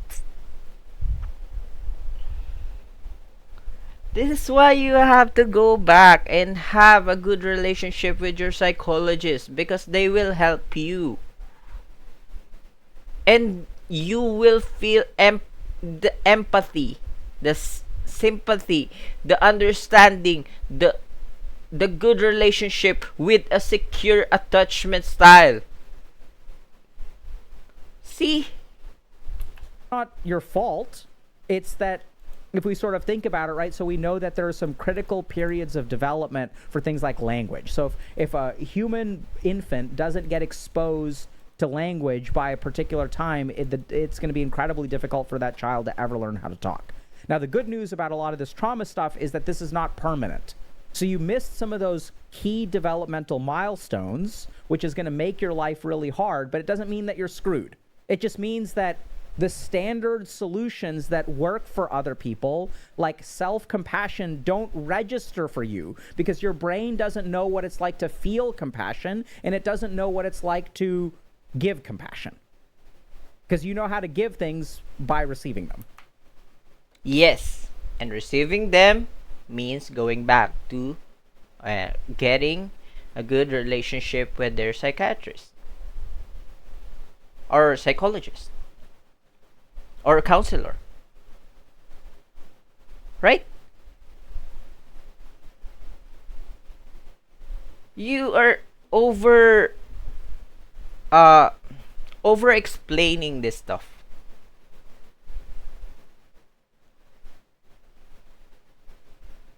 This is why you have to go back and have a good relationship with your psychologist, because they will help you. And you will feel the empathy, the sympathy, the understanding, the good relationship with a secure attachment style. See? Not your fault. It's that if we sort of think about it, right, so we know that there are some critical periods of development for things like language. So if a human infant doesn't get exposed to language by a particular time, it's going to be incredibly difficult for that child to ever learn how to talk. Now, the good news about a lot of this trauma stuff is that this is not permanent. So you missed some of those key developmental milestones, which is going to make your life really hard, but it doesn't mean that you're screwed. It just means that the standard solutions that work for other people, like self-compassion, don't register for you because your brain doesn't know what it's like to feel compassion, and it doesn't know what it's like to give compassion. Because you know how to give things by receiving them. Yes, and receiving them means going back to getting a good relationship with their psychiatrist or psychologist or counselor, right? You are over explaining this stuff.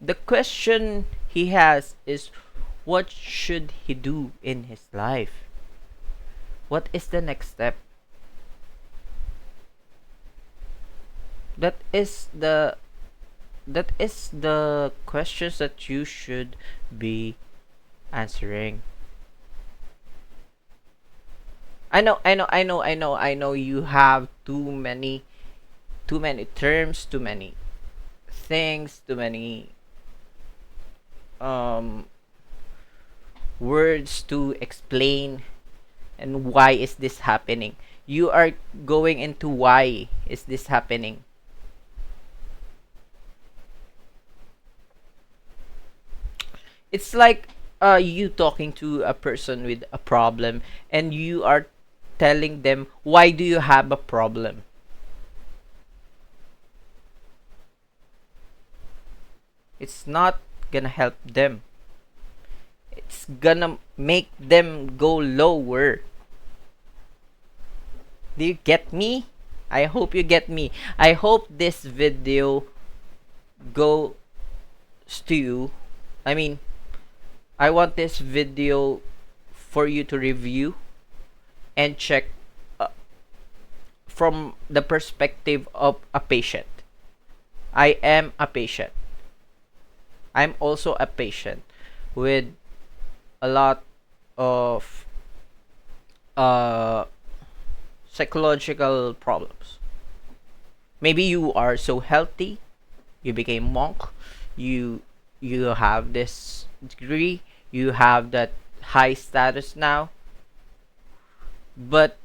The question he has is, what should he do in his life? What is the next step? That is the questions that you should be answering. I know you have too many terms, too many things, too many words to explain and why is this happening. You are going into why is this happening. It's like you talking to a person with a problem and you are telling them, why do you have a problem? It's not gonna help them. It's gonna make them go lower. Do you get me? I hope you get me. I hope this video goes to you. I mean, I want this video for you to review and check from the perspective of a patient. I am a patient. I'm also a patient with a lot of psychological problems. Maybe you are so healthy, you became monk, you have this degree, you have that high status now, but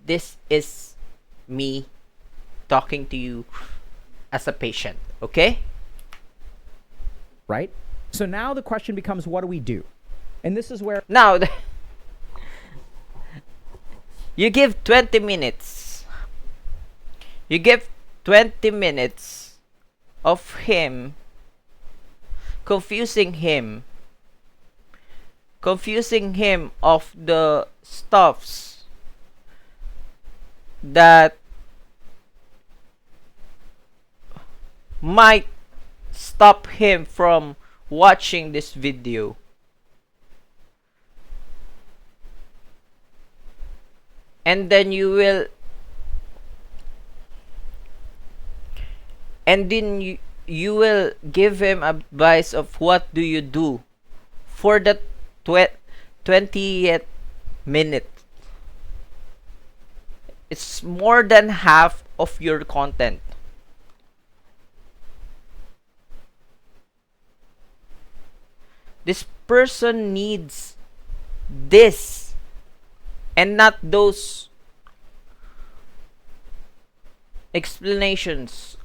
this is me talking to you as a patient, okay? Right? So now the question becomes, what do we do? And this is where Now, you give 20 minutes. You give 20 minutes of him confusing him of the stuffs that might stop him from watching this video. And then you will give him advice of what do you do for the 20th minute. It's more than half of your content. This person needs this and not those explanations.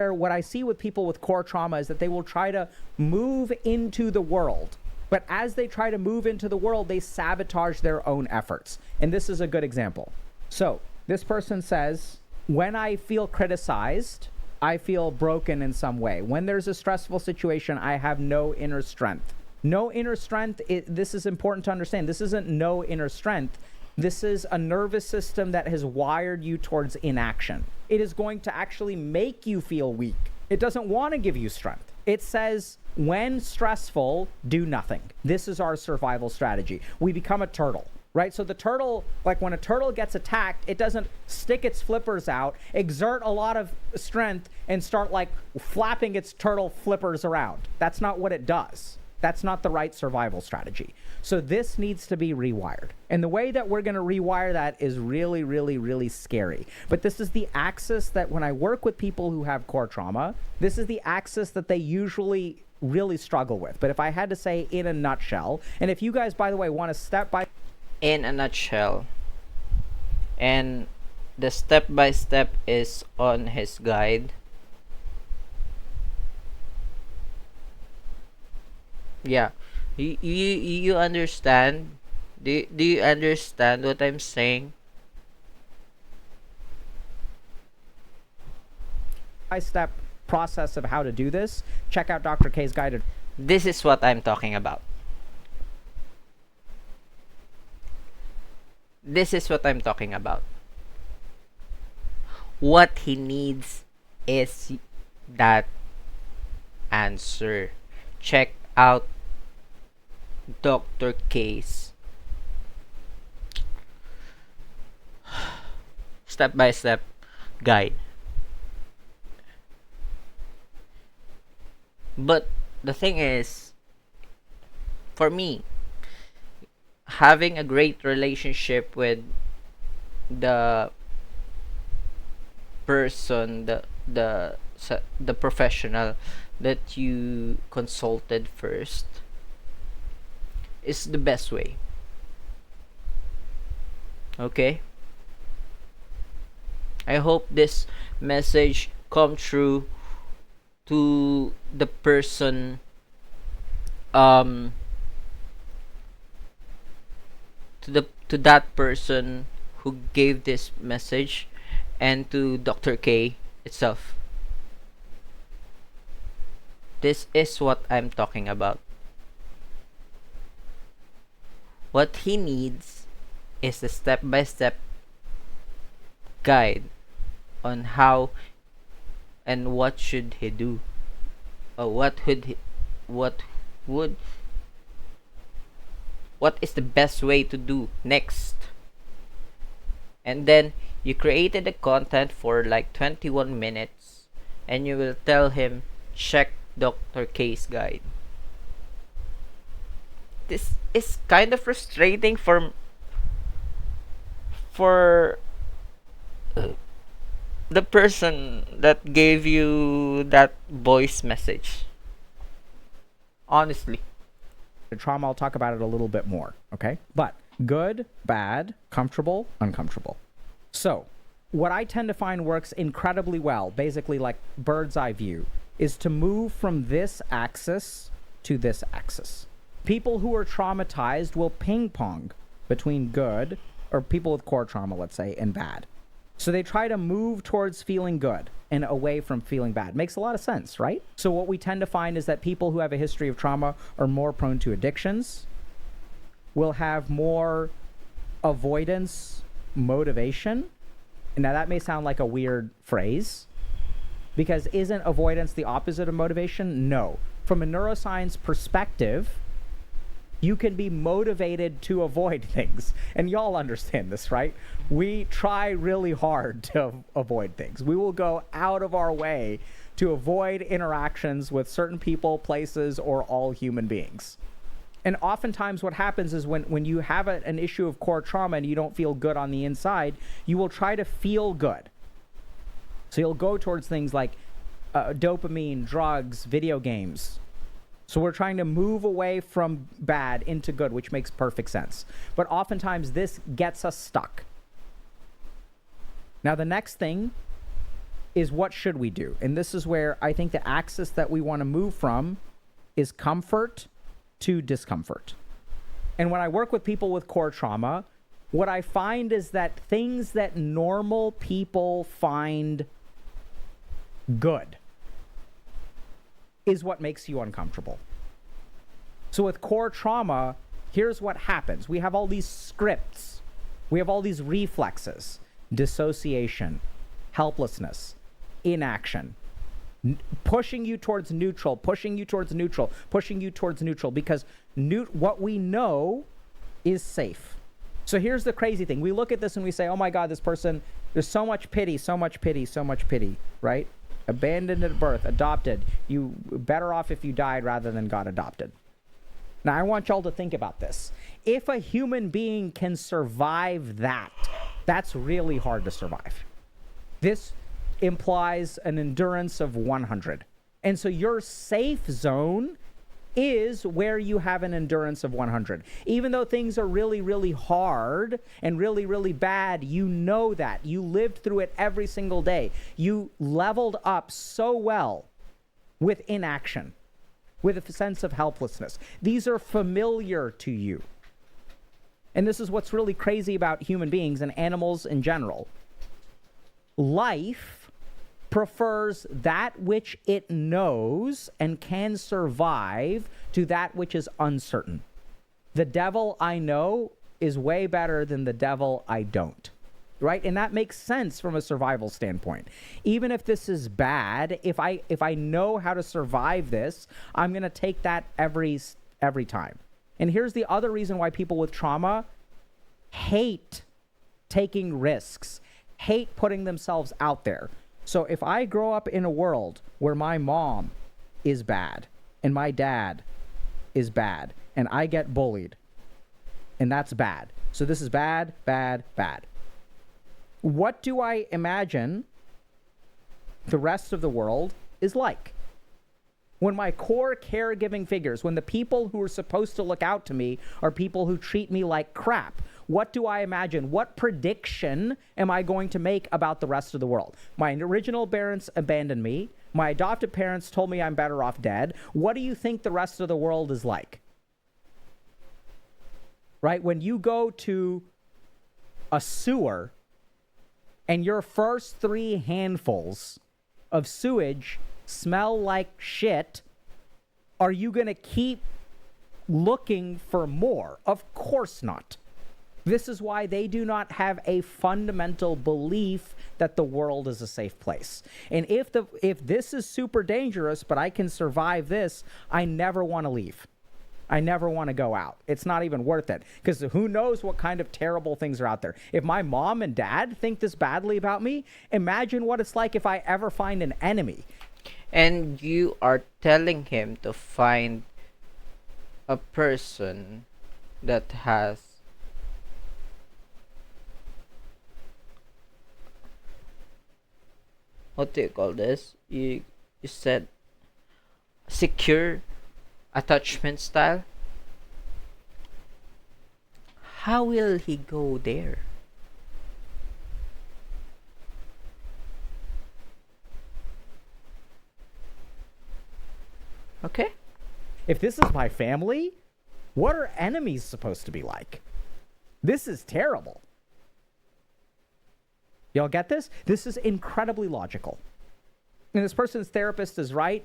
What I see with people with core trauma is that they will try to move into the world. But as they try to move into the world, they sabotage their own efforts. And this is a good example. So this person says, when I feel criticized, I feel broken in some way. When there's a stressful situation, I have no inner strength. No inner strength, this is important to understand. This isn't no inner strength. This is a nervous system that has wired you towards inaction. It is going to actually make you feel weak. It doesn't want to give you strength. It says, when stressful, do nothing. This is our survival strategy. We become a turtle, right? So the turtle, like when a turtle gets attacked, it doesn't stick its flippers out, exert a lot of strength, and start like flapping its turtle flippers around. That's not what it does. That's not the right survival strategy. So this needs to be rewired. And the way that we're going to rewire that is really, really, really scary. But this is the axis that when I work with people who have core trauma, this is the axis that they usually really struggle with. But if I had to say in a nutshell, and if you guys, by the way, want to step by... In a nutshell. And the step-by-step is on his guide. Yeah. You understand? Do you understand what I'm saying? step process of how to do this, check out Dr. K's guide. This is what I'm talking about. This is what I'm talking about. What he needs is that answer. Check out Dr. K's step-by-step guide. But the thing is, for me, having a great relationship with the person, the professional that you consulted first is the best way. Okay? I hope this message come true to the person to that person who gave this message, and to Dr. K itself. This is what I'm talking about. What he needs is a step-by-step guide on how and what should he do, or what is the best way to do next. And then you created the content for like 21 minutes, and you will tell him, check Dr. K's guide. This is kind of frustrating for the person that gave you that voice message. Honestly. Trauma, I'll talk about it a little bit more, okay? But good, bad, comfortable, uncomfortable. So, what I tend to find works incredibly well, basically like bird's eye view, is to move from this axis to this axis. People who are traumatized will ping pong between good, or people with core trauma, let's say, and bad. So they try to move towards feeling good and away from feeling bad. Makes a lot of sense, right? So what we tend to find is that people who have a history of trauma are more prone to addictions, will have more avoidance motivation. Now that may sound like a weird phrase, because isn't avoidance the opposite of motivation? No. From a neuroscience perspective, you can be motivated to avoid things. And y'all understand this, right? We try really hard to avoid things. We will go out of our way to avoid interactions with certain people, places, or all human beings. And oftentimes what happens is when you have an issue of core trauma and you don't feel good on the inside, you will try to feel good. So you'll go towards things like dopamine, drugs, video games. So we're trying to move away from bad into good, which makes perfect sense. But oftentimes this gets us stuck. Now the next thing is what should we do? And this is where I think the axis that we want to move from is comfort to discomfort. And when I work with people with core trauma, what I find is that things that normal people find good is what makes you uncomfortable. So with core trauma, here's what happens. We have all these scripts. We have all these reflexes: dissociation, helplessness, inaction, pushing you towards neutral, pushing you towards neutral, pushing you towards neutral, because what we know is safe. So here's the crazy thing. We look at this and we say, oh my God, this person, there's so much pity, so much pity, so much pity, right? Abandoned at birth, adopted. You better off if you died rather than got adopted. Now, I want y'all to think about this. If a human being can survive that, that's really hard to survive. This implies an endurance of 100. And so your safe zone is where you have an endurance of 100. Even though things are really, really hard and really, really bad, you know that. You lived through it every single day. You leveled up so well with inaction, with a sense of helplessness. These are familiar to you. And this is what's really crazy about human beings and animals in general. Life prefers that which it knows and can survive to that which is uncertain. The devil I know is way better than the devil I don't. Right? And that makes sense from a survival standpoint. Even if this is bad, if I know how to survive this, I'm going to take that every time. And here's the other reason why people with trauma hate taking risks, hate putting themselves out there. So if I grow up in a world where my mom is bad and my dad is bad and I get bullied, and that's bad. So this is bad, bad, bad. What do I imagine the rest of the world is like? When my core caregiving figures, when the people who are supposed to look out to me are people who treat me like crap, what do I imagine? What prediction am I going to make about the rest of the world? My original parents abandoned me. My adopted parents told me I'm better off dead. What do you think the rest of the world is like? Right? When you go to a sewer and your first 3 handfuls of sewage smell like shit, are you going to keep looking for more? Of course not. This is why they do not have a fundamental belief that the world is a safe place. And if this is super dangerous, but I can survive this, I never want to leave. I never want to go out. It's not even worth it, because who knows what kind of terrible things are out there. If my mom and dad think this badly about me, imagine what it's like if I ever find an enemy. And you are telling him to find a person that has what do you call this? You said secure attachment style. How will he go there? Okay. If this is my family, what are enemies supposed to be like? This is terrible. Y'all get this? This is incredibly logical. And this person's therapist is right.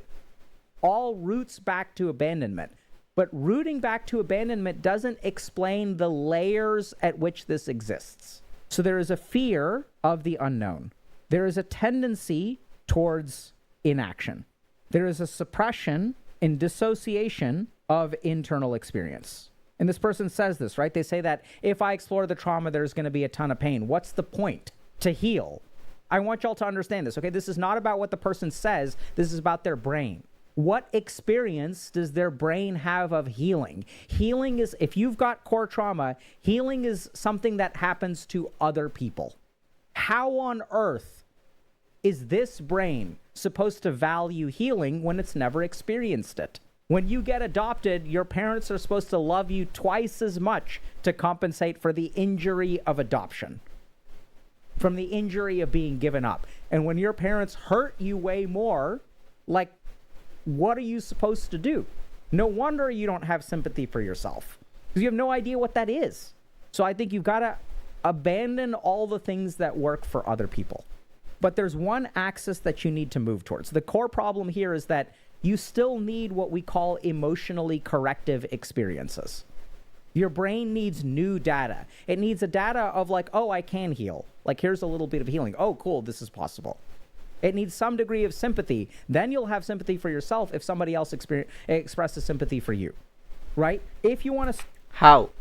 All roots back to abandonment. But rooting back to abandonment doesn't explain the layers at which this exists. So there is a fear of the unknown. There is a tendency towards inaction. There is a suppression and dissociation of internal experience. And this person says this, right? They say that if I explore the trauma, there's going to be a ton of pain. What's the point? To heal. I want y'all to understand this, okay? This is not about what the person says. This is about their brain. What experience does their brain have of healing? Healing is, if you've got core trauma, healing is something that happens to other people. How on earth is this brain supposed to value healing when it's never experienced it? When you get adopted, your parents are supposed to love you twice as much to compensate for the injury of adoption. from the injury of being given up. And when your parents hurt you way more, like, what are you supposed to do? No wonder you don't have sympathy for yourself, because you have no idea what that is. So I think you've got to abandon all the things that work for other people. But there's one axis that you need to move towards. The core problem here is that you still need what we call emotionally corrective experiences. Your brain needs new data. It needs a data of like, oh, I can heal. Like, here's a little bit of healing. Oh, cool, this is possible. It needs some degree of sympathy. Then you'll have sympathy for yourself if somebody else expresses sympathy for you, right? If you want to How?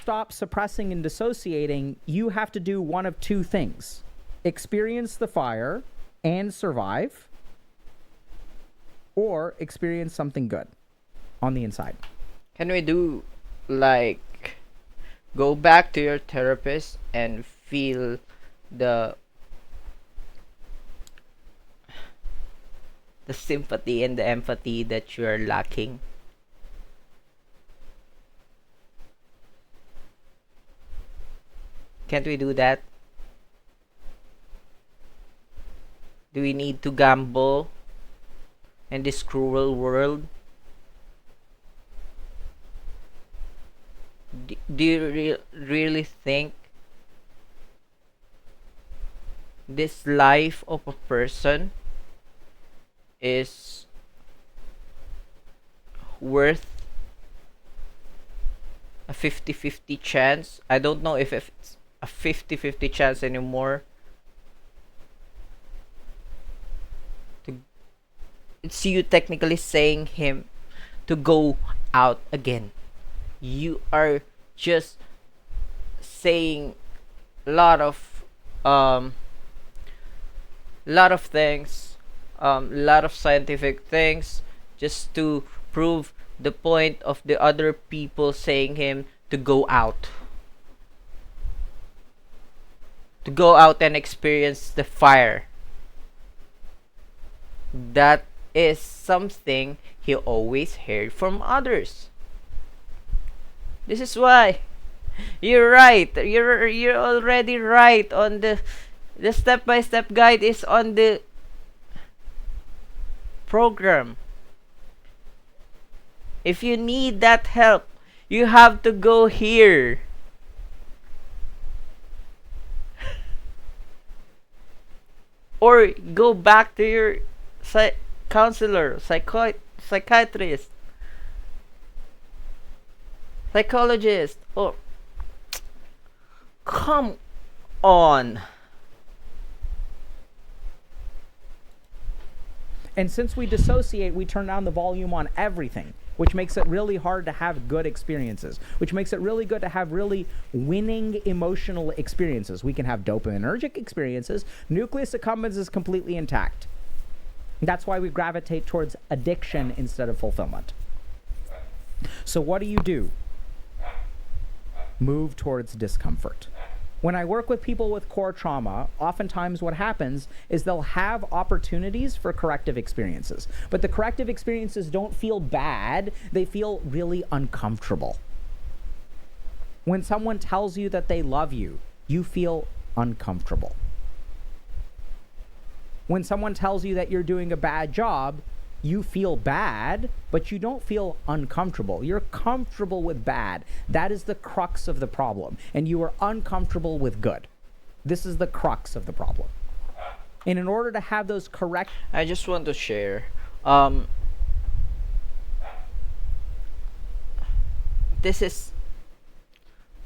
stop suppressing and dissociating, you have to do one of two things: experience the fire and survive, or experience something good on the inside. Can we do like go back to your therapist and feel the sympathy and the empathy that you are lacking? Can't we do that? Do we need to gamble in this cruel world? Do you really think this life of a person is worth a 50-50 chance? I don't know if it's a 50-50 chance anymore. It's you technically saying him to go out again. You are just saying a lot of things, lot of scientific things, just to prove the point of the other people saying him to go out and experience the fire. That is something he always heard from others. This is why you're right. You're already right on the step-by-step guide is on the program. If you need that help, you have to go here. Or go back to your counselor, psychiatrist, psychologist. Or come on. And since we dissociate, we turn down the volume on everything, which makes it really hard to have good experiences, which makes it really good to have really winning emotional experiences. We can have dopaminergic experiences. Nucleus accumbens is completely intact. That's why we gravitate towards addiction instead of fulfillment. So what do? Move towards discomfort. When I work with people with core trauma, oftentimes what happens is they'll have opportunities for corrective experiences. But the corrective experiences don't feel bad, they feel really uncomfortable. When someone tells you that they love you, you feel uncomfortable. When someone tells you that you're doing a bad job, you feel bad, but you don't feel uncomfortable. You're comfortable with bad. That is the crux of the problem. And you are uncomfortable with good. This is the crux of the problem. And in order to have those correct... I just want to share. This is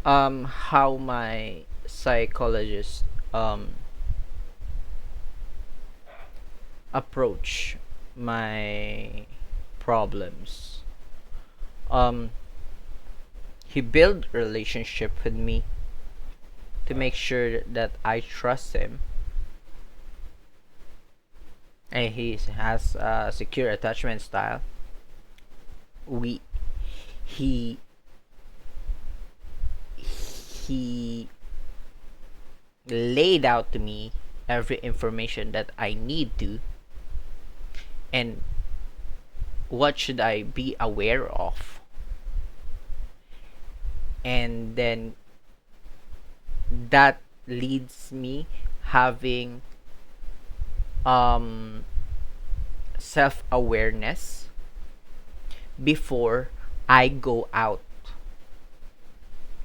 how my psychologist approach my problems. He built a relationship with me to make sure that I trust him, and he has a secure attachment style. He laid out to me every information that I need to, and what should I be aware of, and then that leads me having um self-awareness before I go out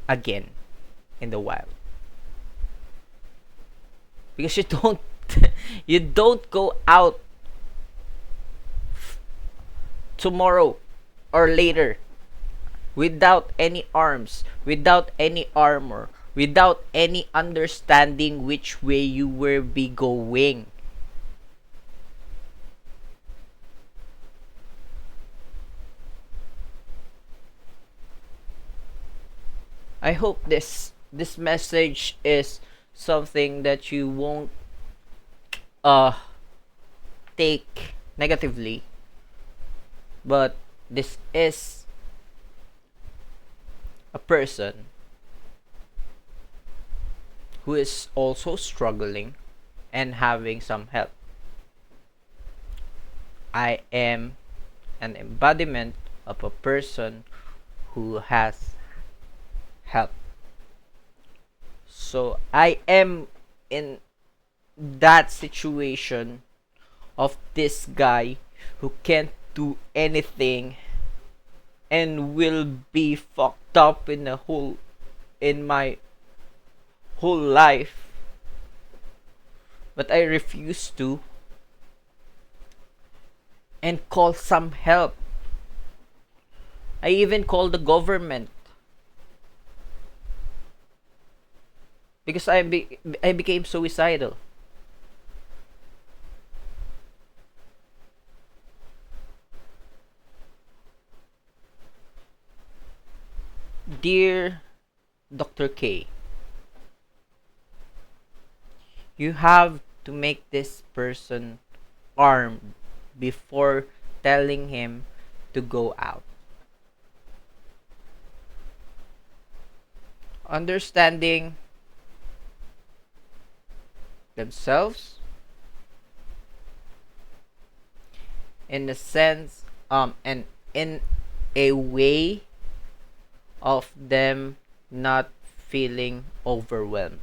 again in the wild. Because you don't you don't go out tomorrow or later without any arms, without any armor, without any understanding which way you will be going. I hope this message is something that you won't uh take negatively, but this is a person who is also struggling and having some help. I am an embodiment of a person who has help. So I am in that situation of this guy who can't do anything and will be fucked up in my whole life, but I refuse to and call some help. I even call the government because I became suicidal. Dear Dr. K, you have to make this person armed before telling him to go out. Understanding themselves in a sense and in a way of them not feeling overwhelmed.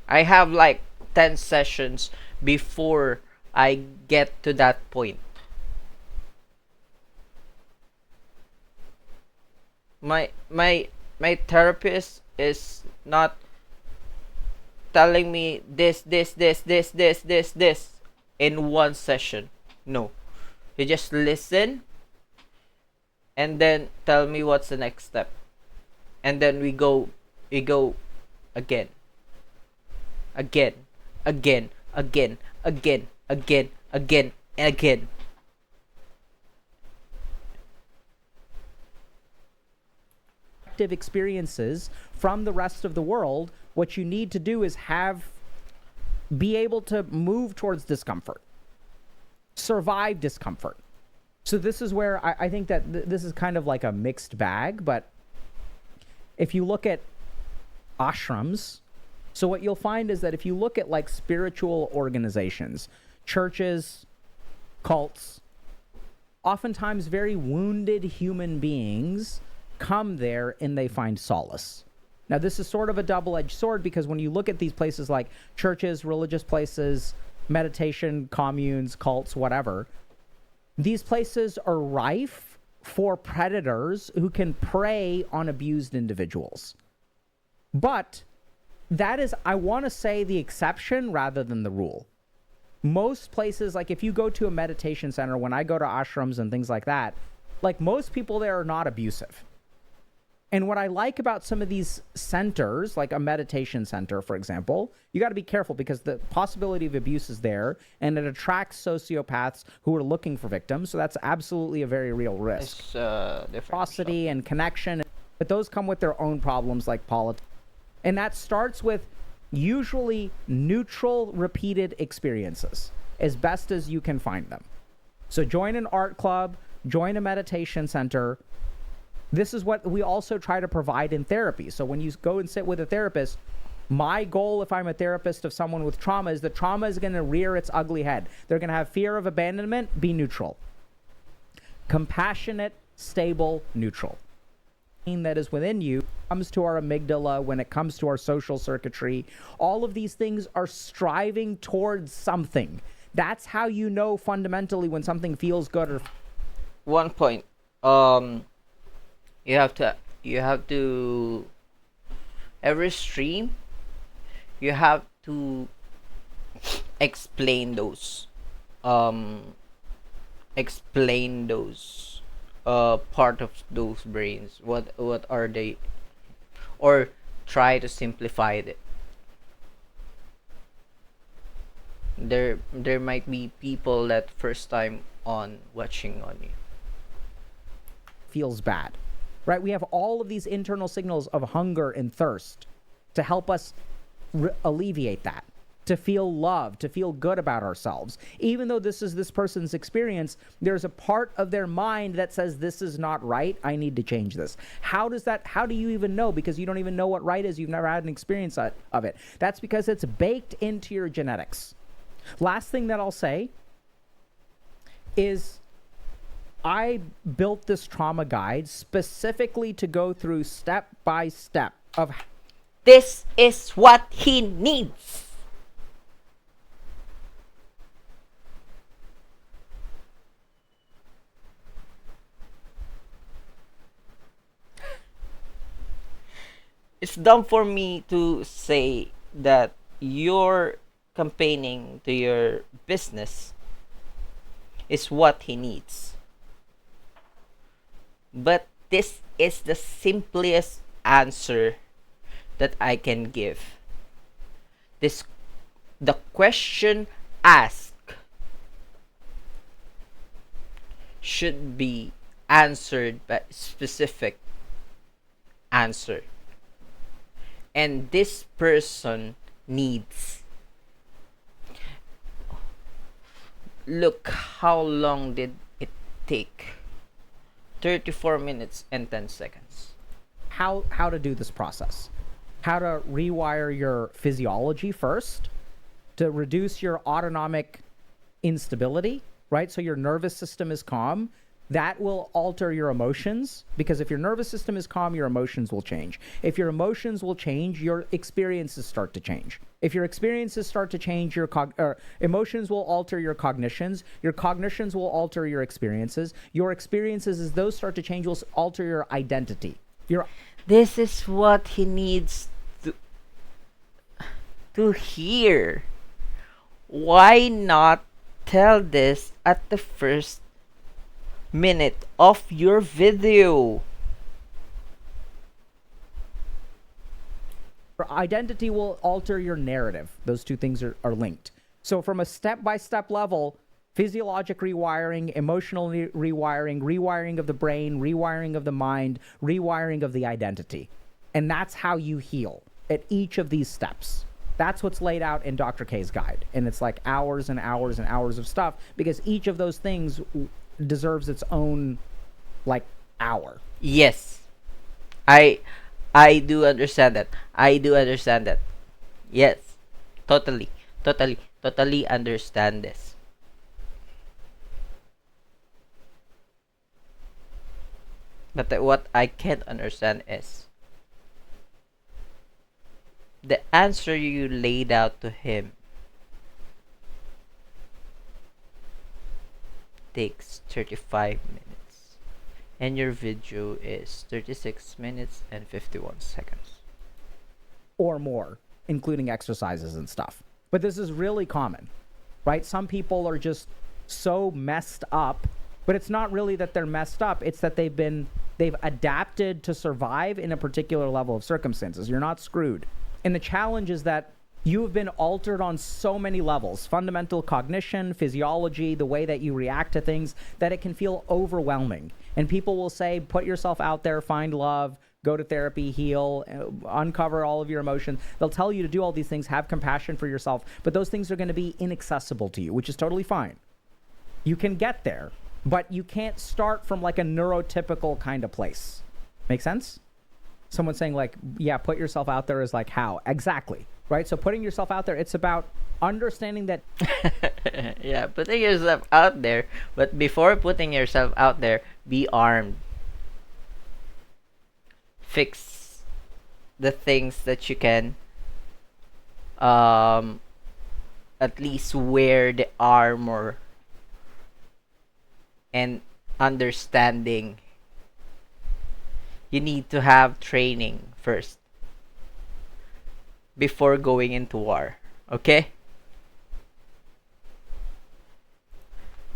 I have like 10 sessions before I get to that point. My therapist is not telling me this in one session. No. You just listen and then tell me what's the next step. And then we go again. Again, again, again, again, again, again, and again. Experiences from the rest of the world, what you need to do is be able to move towards discomfort, survive discomfort. So this is where I think that this is kind of like a mixed bag, but if you look at ashrams, so what you'll find is that if you look at like spiritual organizations, churches, cults, oftentimes very wounded human beings come there and they find solace. Now, this is sort of a double-edged sword because when you look at these places like churches, religious places, meditation, communes, cults, whatever, these places are rife for predators who can prey on abused individuals. But that is, I want to say, the exception rather than the rule. Most places, like if you go to a meditation center, when I go to ashrams and things like that, like most people there are not abusive. And what I like about some of these centers, like a meditation center, for example, you got to be careful because the possibility of abuse is there and it attracts sociopaths who are looking for victims. So that's absolutely a very real risk. It's different. Reciprocity and connection, but those come with their own problems like politics. And that starts with usually neutral, repeated experiences as best as you can find them. So join an art club, join a meditation center. This is what we also try to provide in therapy. So when you go and sit with a therapist, my goal if I'm a therapist of someone with trauma is the trauma is going to rear its ugly head. They're going to have fear of abandonment, be neutral. Compassionate, stable, neutral. that is within you comes to our amygdala, when it comes to our social circuitry, all of these things are striving towards something. That's how you know fundamentally when something feels good or One point. Um, you have to every stream you have to explain those um explain those part of those brains, what are they, or try to simplify it. There might be people that first time on watching on you. feels bad, right? We have all of these internal signals of hunger and thirst to help us alleviate that, to feel love, to feel good about ourselves. Even though this is this person's experience, there's a part of their mind that says, this is not right. I need to change this. How do you even know? Because you don't even know what right is. You've never had an experience of it. That's because it's baked into your genetics. Last thing that I'll say is, I built this trauma guide specifically to go through step by step of This is what he needs. It's dumb for me to say that you're campaigning to your business is what he needs. But this is the simplest answer that I can give. This the question asked should be answered by specific answer. And this person needs. Look how long did it take? 34 minutes and 10 seconds. how to do this process. How to rewire your physiology first to reduce your autonomic instability, right? So your nervous system is calm. That will alter your emotions, because if your nervous system is calm, your emotions will change. If your emotions will change, your experiences start to change. If your experiences start to change, your emotions will alter your cognitions. Your cognitions will alter your experiences. Your experiences, as those start to change, will alter your identity. This is what he needs to hear. Why not tell this at the first minute of your video? Your identity will alter your narrative. Those two things are linked. So from a step-by-step level, physiologic rewiring, emotional rewiring, rewiring of the brain, rewiring of the mind, rewiring of the identity. And that's how you heal at each of these steps. That's what's laid out in Dr. K's guide. And it's like hours and hours and hours of stuff, because each of those things deserves its own like hour. Yes. I do understand that. I do understand that. Yes. Totally understand this. But what I can't understand is the answer you laid out to him takes 35 minutes and your video is 36 minutes and 51 seconds or more, including exercises and stuff. But this is really common, right? Some people are just so messed up, but it's not really that they're messed up. It's that they've adapted to survive in a particular level of circumstances. You're not screwed. And the challenge is that you have been altered on so many levels, fundamental cognition, physiology, the way that you react to things, that it can feel overwhelming. And people will say, put yourself out there, find love, go to therapy, heal, uncover all of your emotions. They'll tell you to do all these things, have compassion for yourself, but those things are going to be inaccessible to you, which is totally fine. You can get there, but you can't start from like a neurotypical kind of place. Make sense? Someone saying like, yeah, put yourself out there is like, how? Exactly. Right? So putting yourself out there, it's about understanding that. yeah, putting yourself out there, but before putting yourself out there, be armed. fix the things that you can, um at least wear the armor and understanding. You need to have training first before going into war. Okay?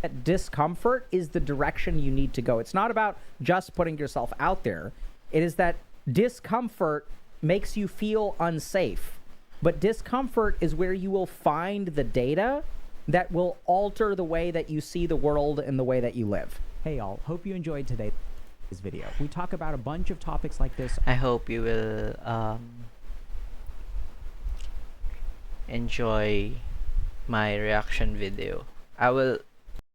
That discomfort is the direction you need to go. It's not about just putting yourself out there. It is that discomfort makes you feel unsafe. But discomfort is where you will find the data that will alter the way that you see the world and the way that you live. Hey y'all, hope you enjoyed today's video. We talk about a bunch of topics like this. I hope you will enjoy my reaction video. I will